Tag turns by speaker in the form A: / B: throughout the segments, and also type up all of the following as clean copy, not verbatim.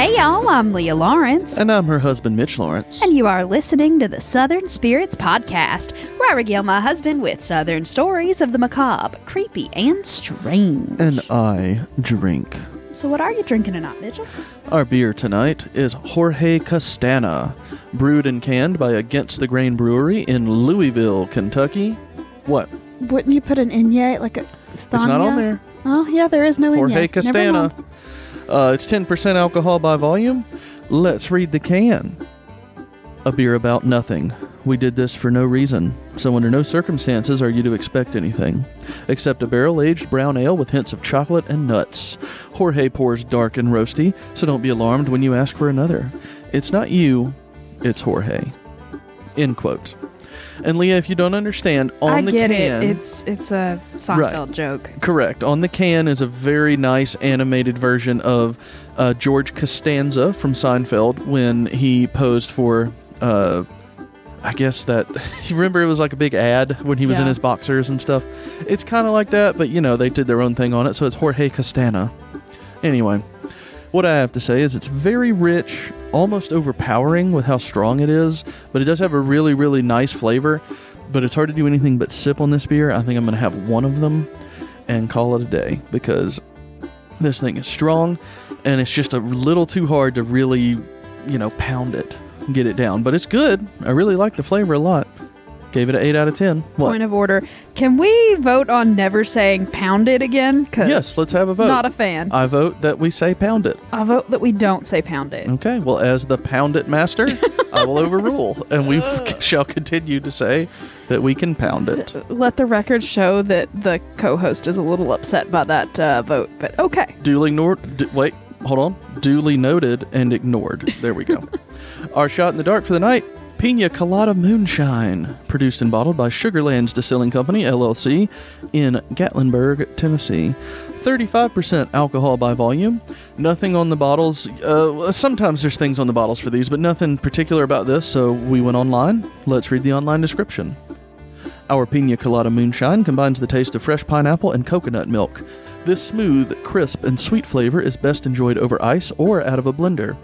A: Hey y'all, I'm Leah Lawrence.
B: And I'm her husband, Mitch Lawrence.
A: And you are listening to the Southern Spirits Podcast, where I regale my husband with Southern stories of the macabre, creepy, and strange.
B: And I drink.
A: So what are you drinking tonight, Mitchell?
B: Our beer tonight is Jorge Castana, brewed and canned by Against the Grain Brewery in Louisville, Kentucky. What?
A: Wouldn't you put an Inye, like a Stanya?
B: It's not on there.
A: Oh, yeah, there is no Inye.
B: Jorge Castana. It's 10% alcohol by volume. Let's read the can. A beer about nothing. We did this for no reason, so under no circumstances are you to expect anything, except a barrel-aged brown ale with hints of chocolate and nuts. Jorge pours dark and roasty, so don't be alarmed when you ask for another. It's not you, it's Jorge. End quote. And Leah, if you don't understand, on the can... I get
A: it. It's a Seinfeld joke.
B: Correct. On the can is a very nice animated version of Jorge Castana from Seinfeld when he posed for... I guess that... You remember it was like a big ad when he was in his boxers and stuff? It's kind of like that, but, you know, they did their own thing on it, so it's Jorge Castana. Anyway, what I have to say is it's very rich, almost overpowering with how strong it is, but it does have a really, really nice flavor, but it's hard to do anything but sip on this beer. I think I'm going to have one of them and call it a day, because this thing is strong, and it's just a little too hard to really, you know, pound it. Get it down, but it's good. I really like the flavor a lot. Gave it an 8 out of 10. What?
A: Point of order. Can we vote on never saying pound it again?
B: Yes, let's have a vote.
A: Not a fan.
B: I vote that we say pound it.
A: I vote that we don't say pound it.
B: Okay, well, as the pound it master, I will overrule, and we shall continue to say that we can pound it.
A: Let the record show that the co-host is a little upset by that vote, but okay.
B: Duly ignored. Wait, hold on. Duly noted and ignored. There we go. Our shot in the dark for the night, Pina Colada Moonshine, produced and bottled by Sugarlands Distilling Company, LLC, in Gatlinburg, Tennessee. 35% alcohol by volume. Nothing on the bottles. Sometimes there's things on the bottles for these, but nothing particular about this, so we went online. Let's read the online description. Our Pina Colada Moonshine combines the taste of fresh pineapple and coconut milk. This smooth, crisp, and sweet flavor is best enjoyed over ice or out of a blender.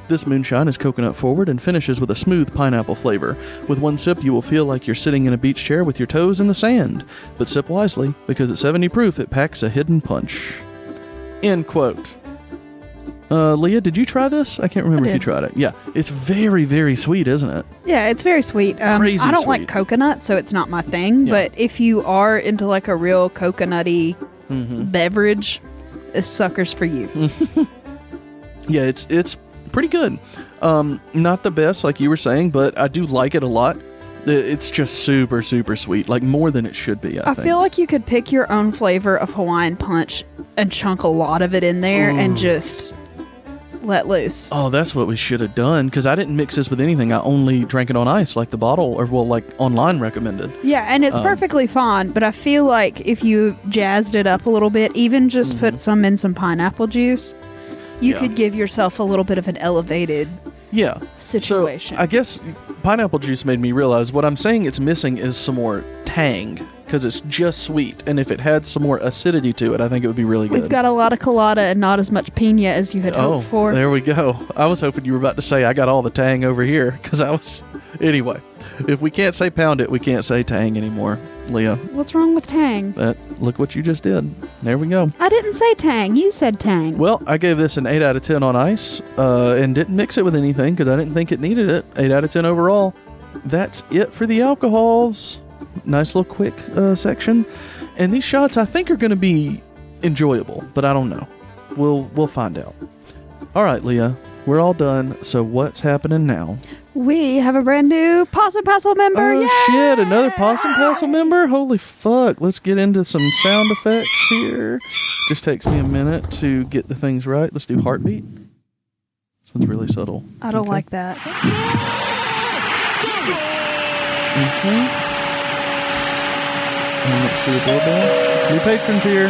B: This moonshine is coconut forward and finishes with a smooth pineapple flavor. With one sip, you will feel like you're sitting in a beach chair with your toes in the sand. But sip wisely, because at 70 proof, it packs a hidden punch. End quote. Leah, did you try this? I can't remember if you tried it. Yeah, it's very, very sweet, isn't it?
A: Yeah, it's very sweet.
B: Crazy
A: I don't
B: sweet.
A: like coconut, so it's not my thing. Yeah. But if you are into like a real coconutty beverage, this sucker's for you.
B: Yeah, it's pretty good. Not the best, like you were saying, but I do like it a lot. It's just super, super sweet, like more than it should be, I think.
A: Feel like you could pick your own flavor of Hawaiian Punch and chunk a lot of it in there and just let loose.
B: Oh, that's what we should have done, because I didn't mix this with anything. I only drank it on ice, like the bottle, or well, like online recommended.
A: Yeah, and it's perfectly fine, but I feel like if you jazzed it up a little bit, even just put some in some pineapple juice, you could give yourself a little bit of an elevated situation.
B: So I guess pineapple juice made me realize what I'm saying it's missing is some more tang, because it's just sweet. And if it had some more acidity to it, I think it would be really good.
A: We've got a lot of colada and not as much pina as you had hoped for.
B: There we go. I was hoping you were about to say I got all the tang over here, because I was... Anyway, if we can't say pound it, we can't say tang anymore, Leah.
A: What's wrong with tang?
B: Look what you just did. There we go.
A: I didn't say tang. You said tang.
B: Well, I gave this an 8 out of 10 on ice and didn't mix it with anything because I didn't think it needed it. 8 out of 10 overall. That's it for the alcohols. Nice little quick section. And these shots I think are going to be enjoyable, but I don't know. We'll find out. All right, Leah. We're all done. So what's happening now?
A: We have a brand new Possum Passel member.
B: Oh,
A: Yay!
B: shit. Another Possum Passel member? Holy fuck. Let's get into some sound effects here. Just takes me a minute to get the things right. Let's do heartbeat. This one's really subtle.
A: I don't like that.
B: Okay. And let's do a doorbell. New patrons here.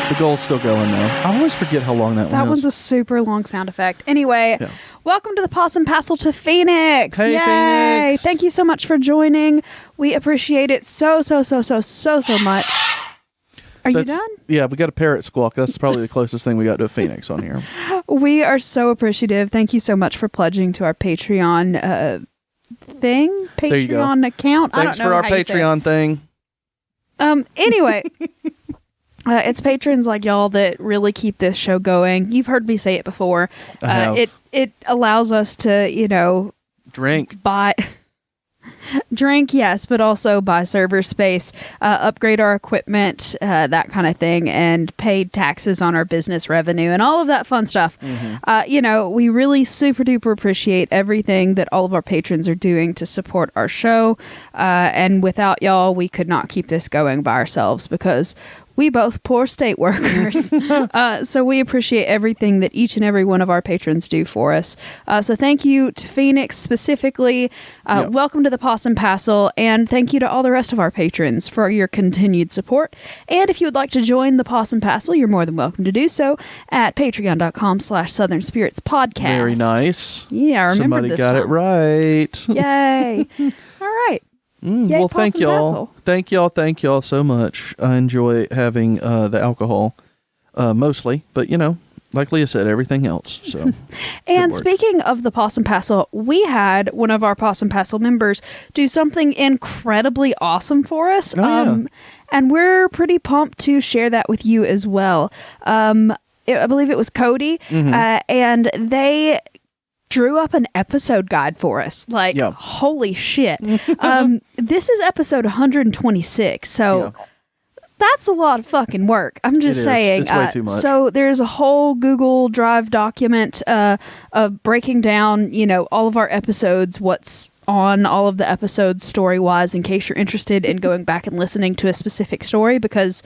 B: The goal's still going, though. I always forget how long that one is.
A: That one's a super long sound effect. Anyway, welcome to the Possum Passel to Phoenix.
B: Hey,
A: Yay!
B: Phoenix.
A: Thank you so much for joining. We appreciate it so much. Are you done?
B: Yeah, we got a parrot squawk. That's probably the closest thing we got to a phoenix on here.
A: We are so appreciative. Thank you so much for pledging to our Patreon Patreon account.
B: Thanks for our Patreon thing.
A: Anyway, it's patrons like y'all that really keep this show going. You've heard me say it before. It allows us to, drink, yes, but also buy server space, upgrade our equipment, that kind of thing, and pay taxes on our business revenue and all of that fun stuff. We really super duper appreciate everything that all of our patrons are doing to support our show. And without y'all, we could not keep this going by ourselves because we both poor state workers. So we appreciate everything that each and every one of our patrons do for us. So thank you to Phoenix specifically. Welcome to the Possum Passel. And thank you to all the rest of our patrons for your continued support. And if you would like to join the Possum Passel, you're more than welcome to do so at patreon.com/Southern Spirits Podcast.
B: Very nice.
A: Yeah, I remember
B: Somebody
A: this
B: got
A: time.
B: it right.
A: Yay. All right. Yay,
B: well, thank
A: Possum
B: y'all.
A: Passel.
B: Thank y'all so much. I enjoy having the alcohol mostly, but like Leah said, everything else. So,
A: and speaking of the Possum Passel, we had one of our Possum Passel members do something incredibly awesome for us. And we're pretty pumped to share that with you as well. I believe it was Cody, and they drew up an episode guide for us. Holy shit. This is episode 126, so that's a lot of fucking work. I'm just saying.
B: It's way too much.
A: So there's a whole Google Drive document of breaking down, all of our episodes, what's on all of the episodes story-wise, in case you're interested in going back and listening to a specific story, because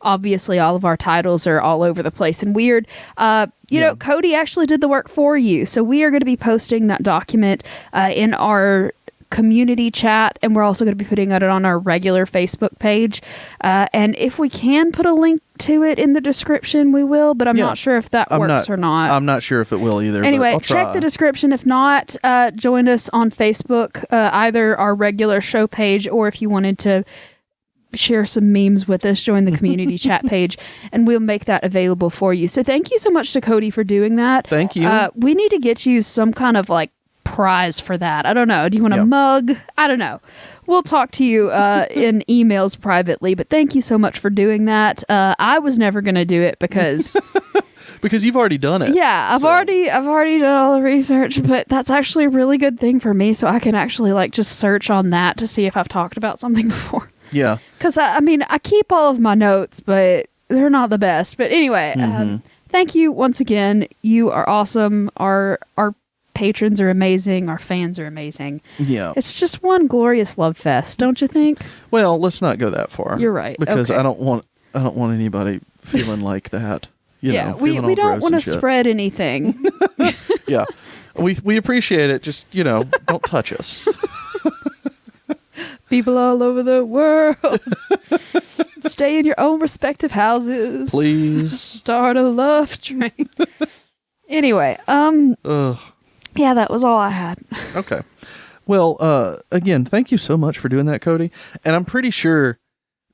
A: obviously all of our titles are all over the place and weird. Cody actually did the work for you. So we are going to be posting that document in our community chat, and we're also going to be putting it on our regular Facebook page. And if we can put a link to it in the description, we will, but I'm not sure if that works or not.
B: I'm not sure if it will either.
A: Anyway,
B: but
A: check the description. If not, join us on Facebook, either our regular show page, or if you wanted to share some memes with us, join the community chat page, and we'll make that available for you. So thank you so much to Cody for doing that.
B: Thank you.
A: We need to get you some kind of prize for that. I don't know. Do you want a mug? I don't know. We'll talk to you in emails privately, but thank you so much for doing that. I was never going to do it because
B: because you've already done it.
A: Yeah, I've already done all the research, but that's actually a really good thing for me, so I can actually just search on that to see if I've talked about something before.
B: Yeah.
A: Because, I keep all of my notes, but they're not the best. But anyway, thank you once again. You are awesome. Our patrons are amazing. Our fans are amazing.
B: Yeah.
A: It's just one glorious love fest, don't you think?
B: Well, let's not go that far.
A: You're right.
B: Because
A: okay.
B: I don't want anybody feeling like that. We
A: don't want to spread anything.
B: Yeah. We appreciate it. Just, don't touch us.
A: People all over the world. Stay in your own respective houses.
B: Please.
A: Start a love train. Anyway, yeah, that was all I had.
B: Okay. Well, again, thank you so much for doing that, Cody. And I'm pretty sure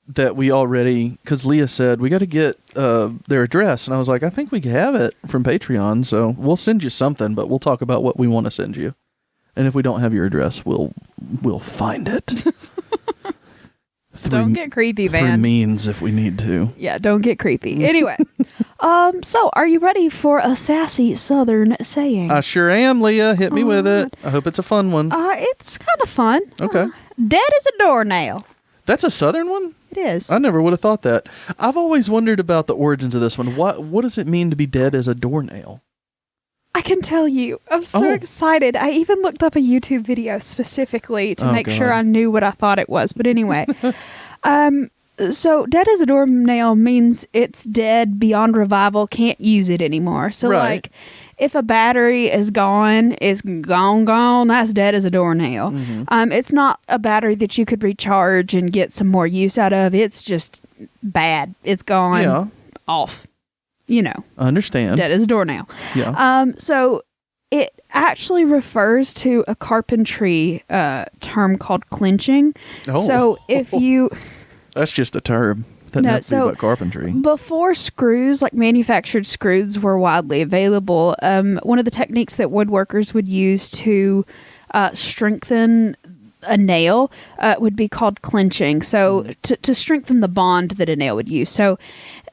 B: that we already, because Leah said, we got to get their address. And I was like, I think we have it from Patreon. So we'll send you something, but we'll talk about what we want to send you. And if we don't have your address, we'll find it.
A: Don't get creepy, man.
B: Through means if we need to.
A: Yeah, don't get creepy. Anyway, so are you ready for a sassy Southern saying?
B: I sure am, Leah. Hit me with it. I hope it's a fun one.
A: It's kind of fun.
B: Okay.
A: Dead as a doornail.
B: That's a Southern one?
A: It is.
B: I never would have thought that. I've always wondered about the origins of this one. What does it mean to be dead as a doornail?
A: I can tell you. I'm so excited. I even looked up a YouTube video specifically to make sure I knew what I thought it was. But anyway, so dead as a doornail means it's dead beyond revival, can't use it anymore. So if a battery is gone, it's gone, that's dead as a doornail. Mm-hmm. It's not a battery that you could recharge and get some more use out of. It's just bad. It's gone, off. I
B: understand.
A: Dead as a doornail.
B: Yeah.
A: So it actually refers to a carpentry term called clinching. Oh. So if you...
B: That's just a term. Doesn't
A: No,
B: have to be
A: so
B: about carpentry.
A: before screws, like manufactured screws, were widely available, one of the techniques that woodworkers would use to strengthen a nail would be called clinching. So to strengthen the bond that a nail would use. So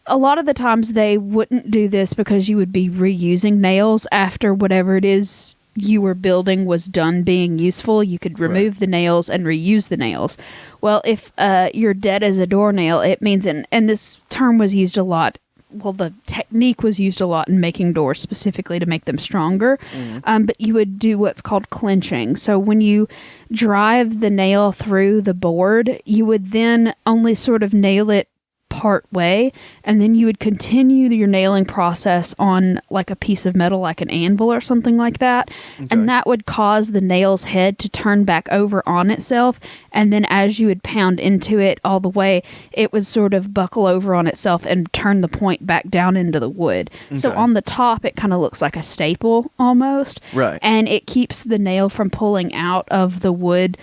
A: a lot of the times they wouldn't do this because you would be reusing nails after whatever it is you were building was done being useful. You could remove the nails and reuse the nails. Well, if you're dead as a doornail, it means, and this term was used a lot, well, the technique was used a lot in making doors specifically to make them stronger, but you would do what's called clinching. So when you drive the nail through the board, you would then only sort of nail it part way, and then you would continue your nailing process on like a piece of metal, like an anvil or something like that. Okay. And that would cause the nail's head to turn back over on itself. And then as you would pound into it all the way, it would sort of buckle over on itself and turn the point back down into the wood. Okay. So on the top, it kind of looks like a staple almost.
B: Right.
A: And it keeps the nail from pulling out of the wood,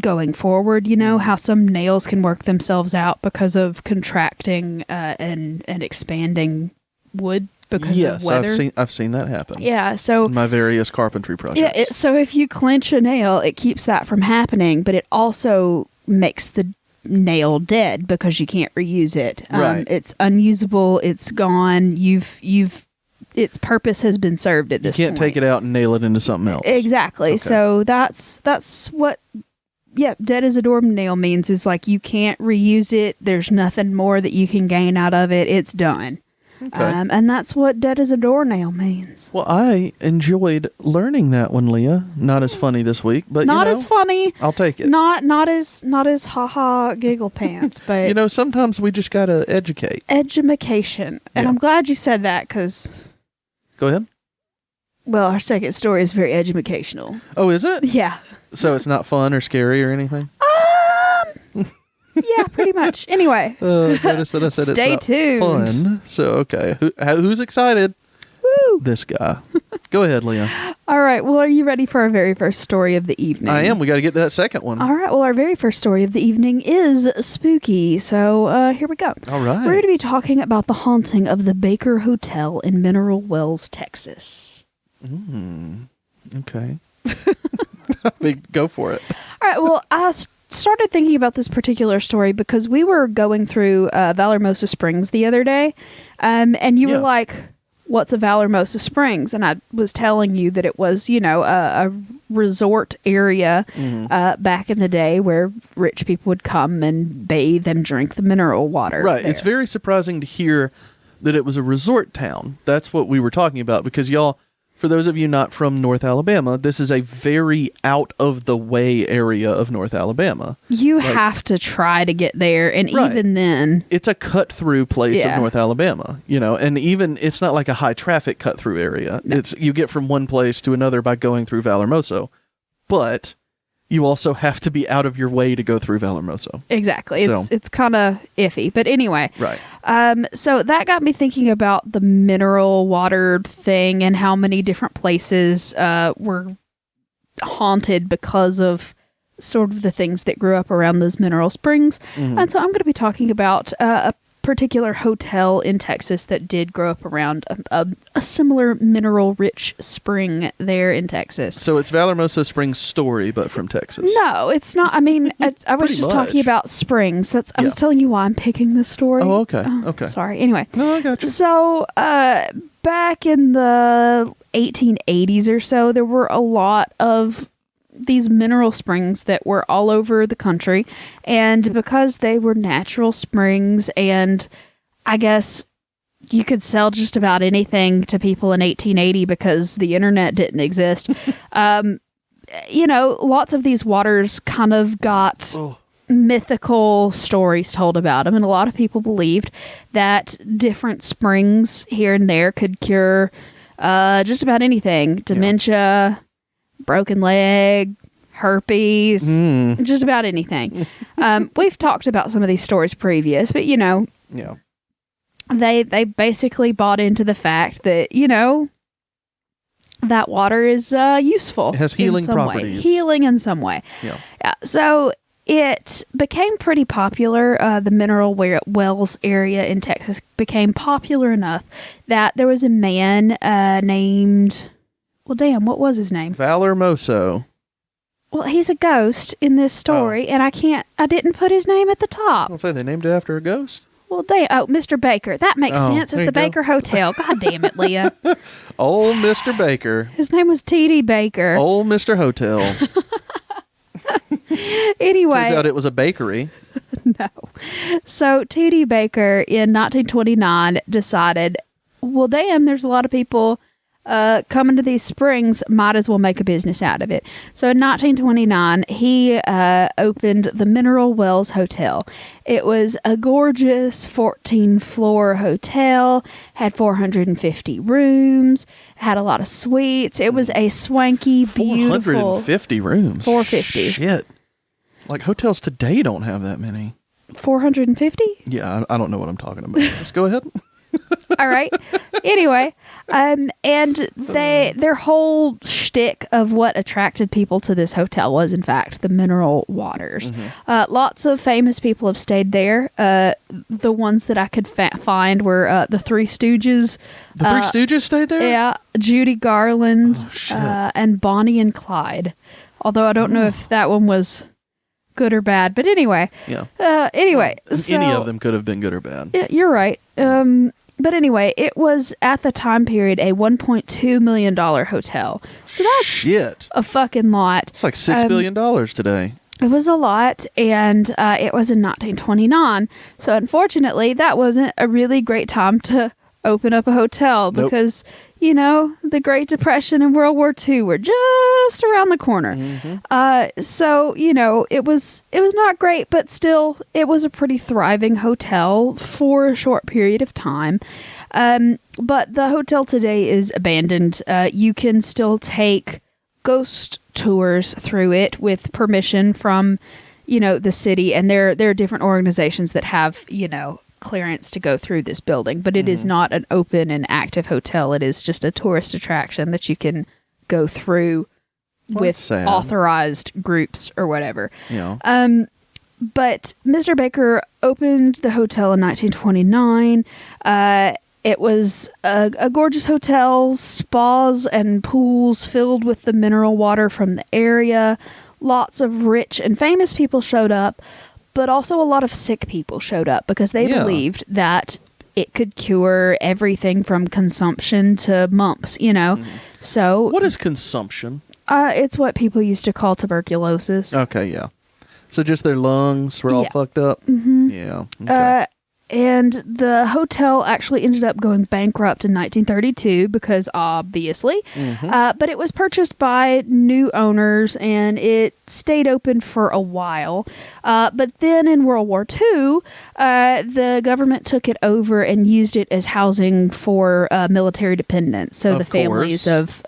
A: going forward. You know how some nails can work themselves out because of contracting and expanding wood because of weather.
B: Yes, I've seen that happen.
A: Yeah, so
B: in my various carpentry projects.
A: Yeah, so if you clench a nail, it keeps that from happening, but it also makes the nail dead because you can't reuse it.
B: Right.
A: It's unusable. It's gone. Its purpose has been served at this point.
B: You can't take it out and nail it into something else.
A: Exactly. Okay. So that's what. Yeah, dead as a doornail means is like you can't reuse it. There's nothing more that you can gain out of it. It's done. Okay. And that's what dead as a doornail means.
B: Well, I enjoyed learning that one, Leah. Not as funny this week, but
A: not as funny.
B: I'll take it.
A: Not as haha giggle pants, but
B: sometimes we just gotta educate.
A: Edumacation, and I'm glad you said that because.
B: Go ahead.
A: Well, our second story is very educational.
B: Oh, is it?
A: Yeah.
B: So it's not fun or scary or anything?
A: Yeah, pretty much. Anyway.
B: Notice that I said
A: Stay
B: it's
A: tuned.
B: Not fun. So, okay. Who's excited?
A: Woo!
B: This guy. Go ahead, Leah.
A: All right. Well, are you ready for our very first story of the evening?
B: I am. We got to get to that second one.
A: All right. Well, our very first story of the evening is spooky. So here we go.
B: All right.
A: We're going to be talking about the haunting of the Baker Hotel in Mineral Wells, Texas.
B: Okay. Go for it.
A: All right. Well, I started thinking about this particular story because we were going through Valormosa Springs the other day, and you were like, "What's a Valormosa Springs?" And I was telling you that it was, a resort area back in the day where rich people would come and bathe and drink the mineral water.
B: Right.
A: There.
B: It's very surprising to hear that it was a resort town. That's what we were talking about because y'all. For those of you not from North Alabama, this is a very out-of-the-way area of North Alabama.
A: You have to try to get there, and even then...
B: It's a cut-through place of North Alabama, and even it's not like a high-traffic cut-through area. No. You get from one place to another by going through Valormosa, but you also have to be out of your way to go through Valormosa.
A: Exactly. So. It's kind of iffy. But anyway.
B: Right.
A: So that got me thinking about the mineral water thing and how many different places were haunted because of sort of the things that grew up around those mineral springs. And so I'm going to be talking about a particular hotel in Texas that did grow up around a similar mineral-rich spring there in Texas.
B: So it's Valormosa Springs story, but from Texas.
A: No, it's not. I mean, I was just talking about springs. I was telling you why I'm picking this story.
B: Oh, okay. Okay.
A: Sorry. Anyway.
B: No, I got you.
A: So, back in the 1880s or so, there were a lot of these mineral springs that were all over the country, and because they were natural springs, and I guess you could sell just about anything to people in 1880 because the internet didn't exist. Lots of these waters kind of got mythical stories told about them, and a lot of people believed that different springs here and there could cure just about anything. Dementia, broken leg, herpes, just about anything. We've talked about some of these stories previous, but they basically bought into the fact that that water is useful.
B: It has healing properties.
A: Healing in some way.
B: Yeah.
A: So it became pretty popular. The mineral wells area in Texas became popular enough that there was a man named... Well, damn, what was his name?
B: Valor Moso.
A: Well, he's a ghost in this story, and I didn't put his name at the top.
B: I'll say they named it after a ghost.
A: Well, Mr. Baker. That makes sense. It's the Baker Hotel. God damn it, Leah.
B: Old Mr. Baker.
A: His name was T.D. Baker.
B: Old Mr. Hotel.
A: Anyway.
B: Turns out it was a bakery.
A: No. So T.D. Baker in 1929 decided, well, damn, there's a lot of people coming to these springs, might as well make a business out of it. So in 1929, he opened the Mineral Wells Hotel. It was a gorgeous 14-floor hotel, had 450 rooms, had a lot of suites. It was a swanky, beautiful...
B: 450 rooms?
A: 450.
B: Shit. Like, hotels today don't have that many.
A: 450?
B: Yeah, I don't know what I'm talking about. Just go ahead.
A: All right. Anyway, and their whole shtick of what attracted people to this hotel was, in fact, the mineral waters. Mm-hmm. Lots of famous people have stayed there. The ones that I could find were the Three Stooges.
B: The Three Stooges stayed there?
A: Yeah. Judy Garland and Bonnie and Clyde. Although I don't know if that one was good or bad. But anyway.
B: Yeah.
A: Anyway.
B: Any of them could have been good or bad.
A: Yeah, you're right. But anyway, it was at the time period a $1.2 million hotel. So that's a fucking lot.
B: It's like $6 billion today.
A: It was a lot, and it was in 1929. So unfortunately, that wasn't a really great time to open up a hotel because, you know, the Great Depression and World War II were just around the corner. Mm-hmm. So, you know, it was not great, but still, it was a pretty thriving hotel for a short period of time. But the hotel today is abandoned. You can still take ghost tours through it with permission from, you know, the city, and there are different organizations that have, you know, clearance to go through this building, but it is not an open and active hotel. It is just a tourist attraction that you can go through with authorized groups or whatever.
B: Yeah.
A: But Mr. Baker opened the hotel in 1929. It was a gorgeous hotel, spas and pools filled with the mineral water from the area. Lots of rich and famous people showed up, but also a lot of sick people showed up because they believed that it could cure everything from consumption to mumps, you know. So
B: what is consumption?
A: It's what people used to call tuberculosis.
B: Okay, yeah. So just their lungs were all fucked up?
A: Mm-hmm.
B: Yeah. Okay.
A: And the hotel actually ended up going bankrupt in 1932 because obviously, but it was purchased by new owners and it stayed open for a while. But then in World War II, the government took it over and used it as housing for military dependents. So the families of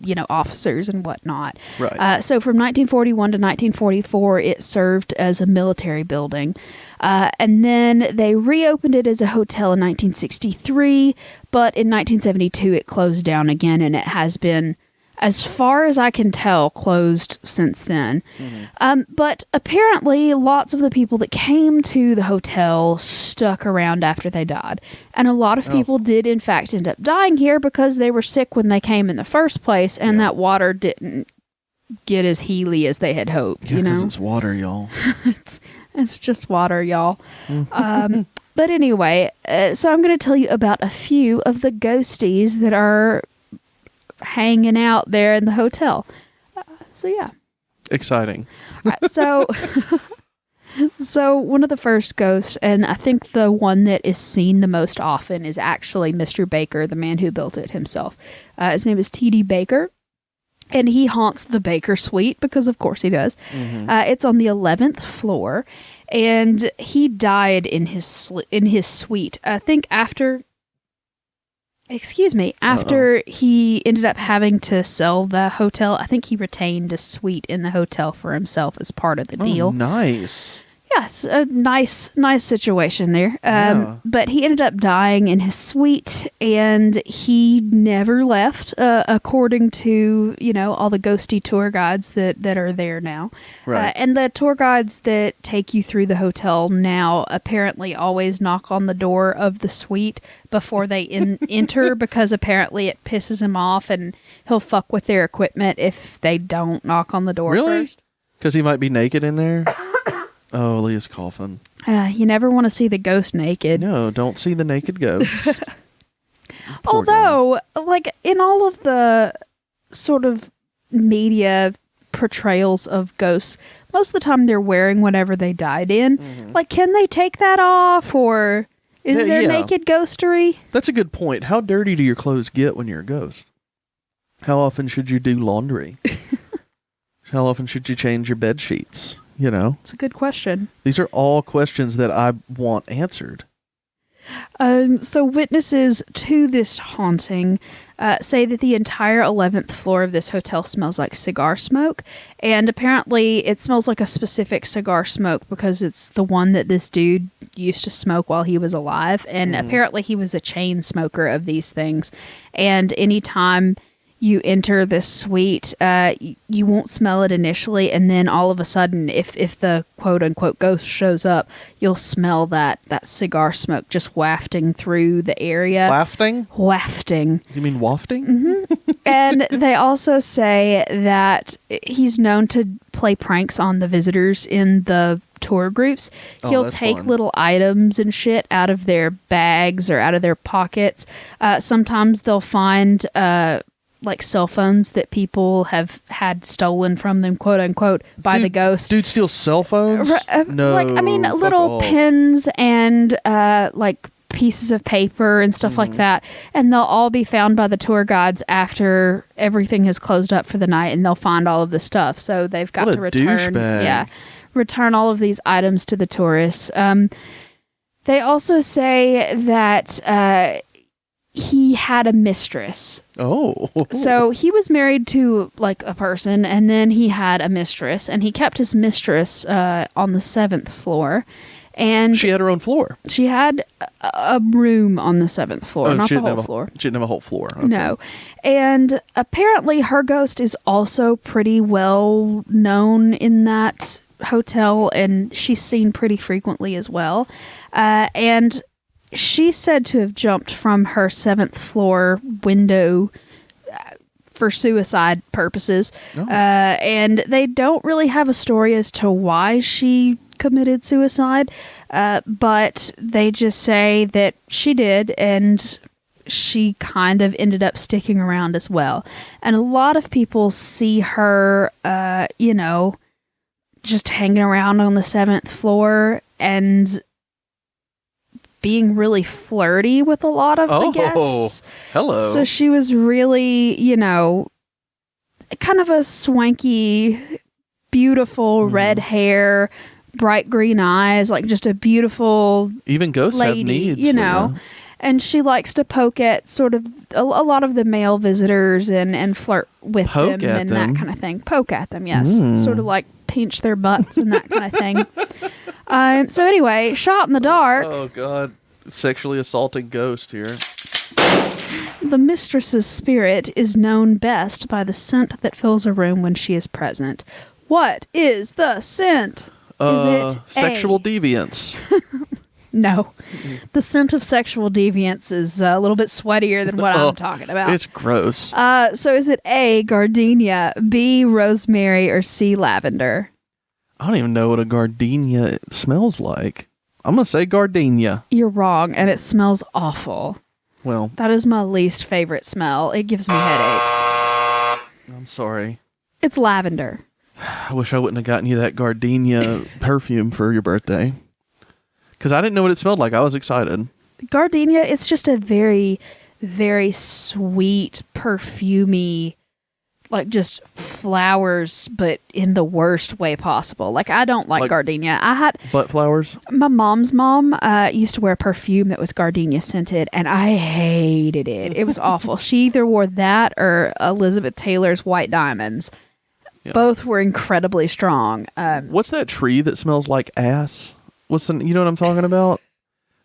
A: you know, officers and whatnot.
B: Right.
A: So from 1941 to 1944, it served as a military building. And then they reopened it as a hotel in 1963, but in 1972 it closed down again, and it has been, as far as I can tell, closed since then. But apparently lots of the people that came to the hotel stuck around after they died. And a lot of people did, in fact, end up dying here because they were sick when they came in the first place, and that water didn't get as healy as they had hoped, you know?
B: because it's water, y'all.
A: It's just water, y'all. But anyway, so I'm going to tell you about a few of the ghosties that are hanging out there in the hotel. So yeah.
B: Exciting.
A: So one of the first ghosts, and I think the one that is seen the most often, is actually Mr. Baker, the man who built it himself. His name is T.D. Baker. And he haunts the Baker Suite because, of course, he does. It's on the 11th floor, and he died in his suite. I think after he ended up having to sell the hotel. I think he retained a suite in the hotel for himself as part of the deal.
B: Nice.
A: Yes, a nice situation there. But he ended up dying in his suite, and he never left, according to, all the ghosty tour guides that are there now.
B: Right.
A: And the tour guides that take you through the hotel now apparently always knock on the door of the suite before they enter, because apparently it pisses him off, and he'll fuck with their equipment if they don't knock on the door first.
B: Because he might be naked in there? Oh, Leah's coughing.
A: You never want to see the ghost naked.
B: No, don't see the naked ghost.
A: Although, like, in all of the sort of media portrayals of ghosts, most of the time they're wearing whatever they died in. Mm-hmm. Like, can they take that off, or is there naked ghostery?
B: That's a good point. How dirty do your clothes get when you're a ghost? How often should you do laundry? How often should you change your bed sheets?
A: It's a good question.
B: These are all questions that I want answered.
A: So witnesses to this haunting say that the entire 11th floor of this hotel smells like cigar smoke. And apparently it smells like a specific cigar smoke because it's the one that this dude used to smoke while he was alive. And apparently he was a chain smoker of these things. And anytime you enter this suite, you won't smell it initially, and then all of a sudden, if the quote-unquote ghost shows up, you'll smell that cigar smoke just wafting through the area.
B: Wafting?
A: Wafting.
B: You mean wafting?
A: Mm-hmm. And they also say that he's known to play pranks on the visitors in the tour groups. He'll take
B: fun.
A: Little items and shit out of their bags or out of their pockets. Sometimes they'll find like cell phones that people have had stolen from them, quote unquote, by the ghost.
B: Dude steals cell phones? No.
A: Little pins and like pieces of paper and stuff like that. And they'll all be found by the tour guides after everything has closed up for the night, and they'll find all of the stuff. So they've got to return all of these items to the tourists. They also say that he had a mistress.
B: Oh.
A: So he was married to like a person, and then he had a mistress, and he kept his mistress on the 7th floor. And
B: she had her own floor.
A: She had a room on the 7th floor, not the whole floor.
B: She didn't have a whole floor. Okay.
A: No. And apparently her ghost is also pretty well known in that hotel, and she's seen pretty frequently as well. And she's said to have jumped from her 7th floor window for suicide purposes. Oh. And they don't really have a story as to why she committed suicide, but they just say that she did, and she kind of ended up sticking around as well. And a lot of people see her, just hanging around on the 7th floor and being really flirty with a lot of the guests.
B: Hello.
A: So she was really, kind of a swanky, beautiful red hair, bright green eyes, like just a beautiful
B: even ghosts
A: lady,
B: have needs,
A: and she likes to poke at sort of a lot of the male visitors and flirt with them and that kind of thing. Poke at them, yes. Sort of like pinch their butts and that kind of thing. So anyway, shot in the dark.
B: Oh God, sexually assaulting ghost here.
A: The mistress's spirit is known best by the scent that fills a room when she is present. What is the scent? Is it
B: sexual deviance?
A: No. The scent of sexual deviance is a little bit sweatier than what I'm talking about.
B: It's gross.
A: So is it A, gardenia, B, rosemary, or C, lavender?
B: I don't even know what a gardenia smells like. I'm going to say gardenia.
A: You're wrong, and it smells awful.
B: Well,
A: that is my least favorite smell. It gives me headaches.
B: I'm sorry.
A: It's lavender.
B: I wish I wouldn't have gotten you that gardenia perfume for your birthday. Because I didn't know what it smelled like. I was excited.
A: Gardenia, it's just a very, very sweet, perfumey, like just flowers, but in the worst way possible. Like, I don't like gardenia. I had
B: butt flowers.
A: My mom's mom used to wear perfume that was gardenia scented, and I hated it. It was awful. She either wore that or Elizabeth Taylor's White Diamonds. Both were incredibly strong.
B: What's that tree that smells like ass? You know what I'm talking about?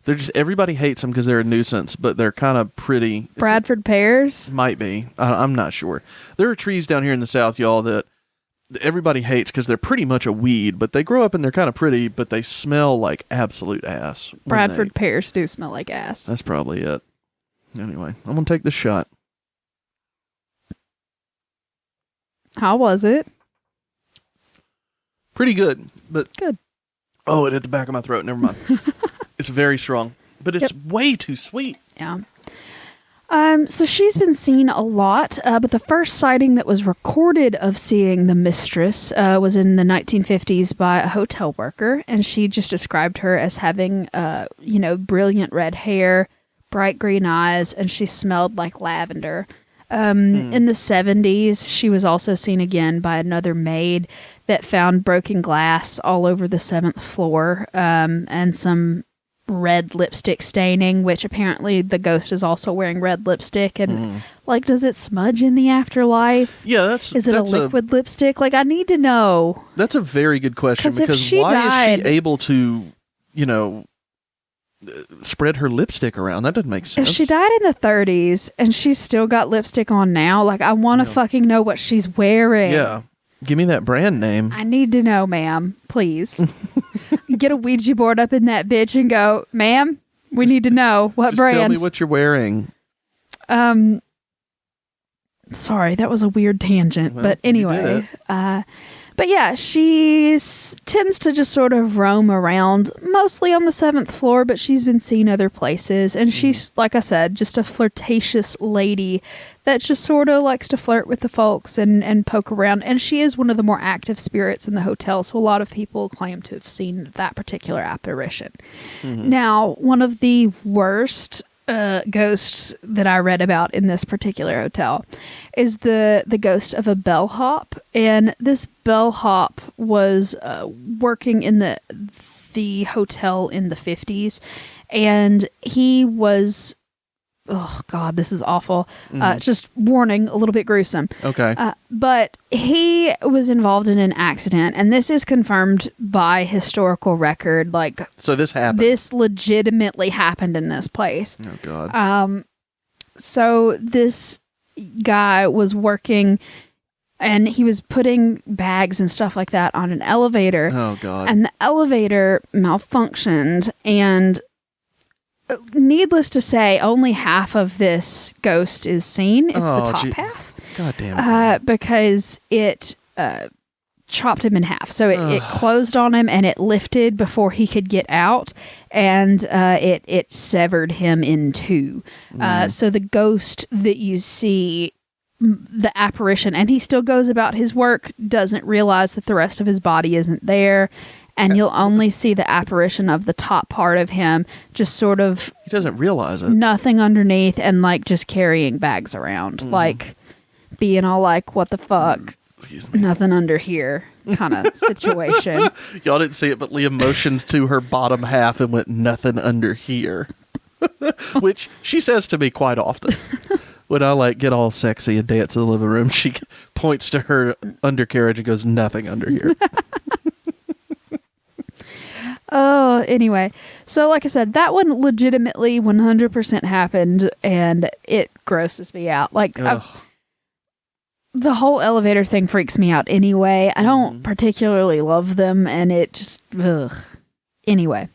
B: They're just, everybody hates them because they're a nuisance, but they're kind of pretty.
A: Bradford pears?
B: Might be. I'm not sure. There are trees down here in the South, y'all, that everybody hates because they're pretty much a weed, but they grow up and they're kind of pretty, but they smell like absolute ass.
A: Bradford pears do smell like ass.
B: That's probably it. Anyway, I'm going to take this shot.
A: How was it?
B: Pretty good, but...
A: Good.
B: Oh, it hit the back of my throat. Never mind. It's very strong, but it's way too sweet.
A: Yeah. So she's been seen a lot, but the first sighting that was recorded of seeing the mistress was in the 1950s by a hotel worker, and she just described her as having, brilliant red hair, bright green eyes, and she smelled like lavender. In the 70s, she was also seen again by another maid that found broken glass all over the 7th floor, and some red lipstick staining, which apparently the ghost is also wearing red lipstick. And does it smudge in the afterlife?
B: Yeah,
A: is it a liquid lipstick? I need to know.
B: That's a very good question, because why is she able to, spread her lipstick around? That doesn't make sense.
A: If she died in the 30s and she's still got lipstick on now, I want to fucking know what she's wearing.
B: Yeah. Give me that brand name.
A: I need to know, ma'am. Please. Get a Ouija board up in that bitch and go, ma'am, we need to know what brand.
B: Tell me what you're wearing.
A: Sorry, that was a weird tangent. But anyway, but yeah, she tends to just sort of roam around, mostly on the 7th floor, but she's been seen other places. And she's, like I said, just a flirtatious lady that just sort of likes to flirt with the folks and poke around. And she is one of the more active spirits in the hotel, so a lot of people claim to have seen that particular apparition. Now, one of the worst ghosts that I read about in this particular hotel is the ghost of a bellhop, and this bellhop was working in the hotel in the 50s, and he was, oh god, this is awful. Just warning, a little bit gruesome.
B: Okay.
A: But he was involved in an accident, and this is confirmed by historical record.
B: So this happened.
A: This legitimately happened in this place.
B: Oh god.
A: So this guy was working, and he was putting bags and stuff like that on an elevator.
B: Oh god.
A: And the elevator malfunctioned, and needless to say, only half of this ghost is seen. It's the top half.
B: God damn it.
A: Because it chopped him in half. So it closed on him, and it lifted before he could get out, and it severed him in two. So the ghost that you see, the apparition, and he still goes about his work, doesn't realize that the rest of his body isn't there. And you'll only see the apparition of the top part of him, just sort of...
B: He doesn't realize it.
A: Nothing underneath, and just carrying bags around. Being all what the fuck?
B: Excuse me.
A: Nothing under here kind of situation.
B: Y'all didn't see it, but Leah motioned to her bottom half and went, nothing under here. Which she says to me quite often. When I get all sexy and dance in the living room, she points to her undercarriage and goes, nothing under here.
A: Oh, anyway. So, like I said, that one legitimately 100% happened, and it grosses me out. The whole elevator thing freaks me out anyway. I don't particularly love them, and it just, ugh. Anyway.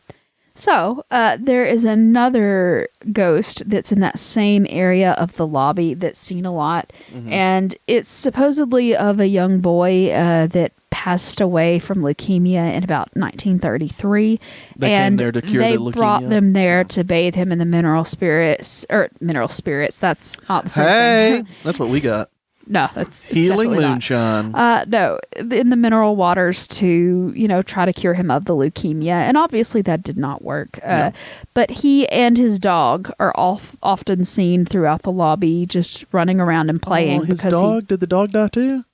A: So, there is another ghost that's in that same area of the lobby that's seen a lot, and it's supposedly of a young boy that passed away from leukemia in about 1933.
B: They came there to cure the leukemia?
A: They brought them there to bathe him in the mineral spirits. That's not the same thing.
B: That's what we got.
A: No, it's
B: healing moonshine.
A: No, in the mineral waters to, try to cure him of the leukemia. And obviously that did not work. No. But he and his dog are often seen throughout the lobby just running around and playing.
B: His dog? Did the dog die too?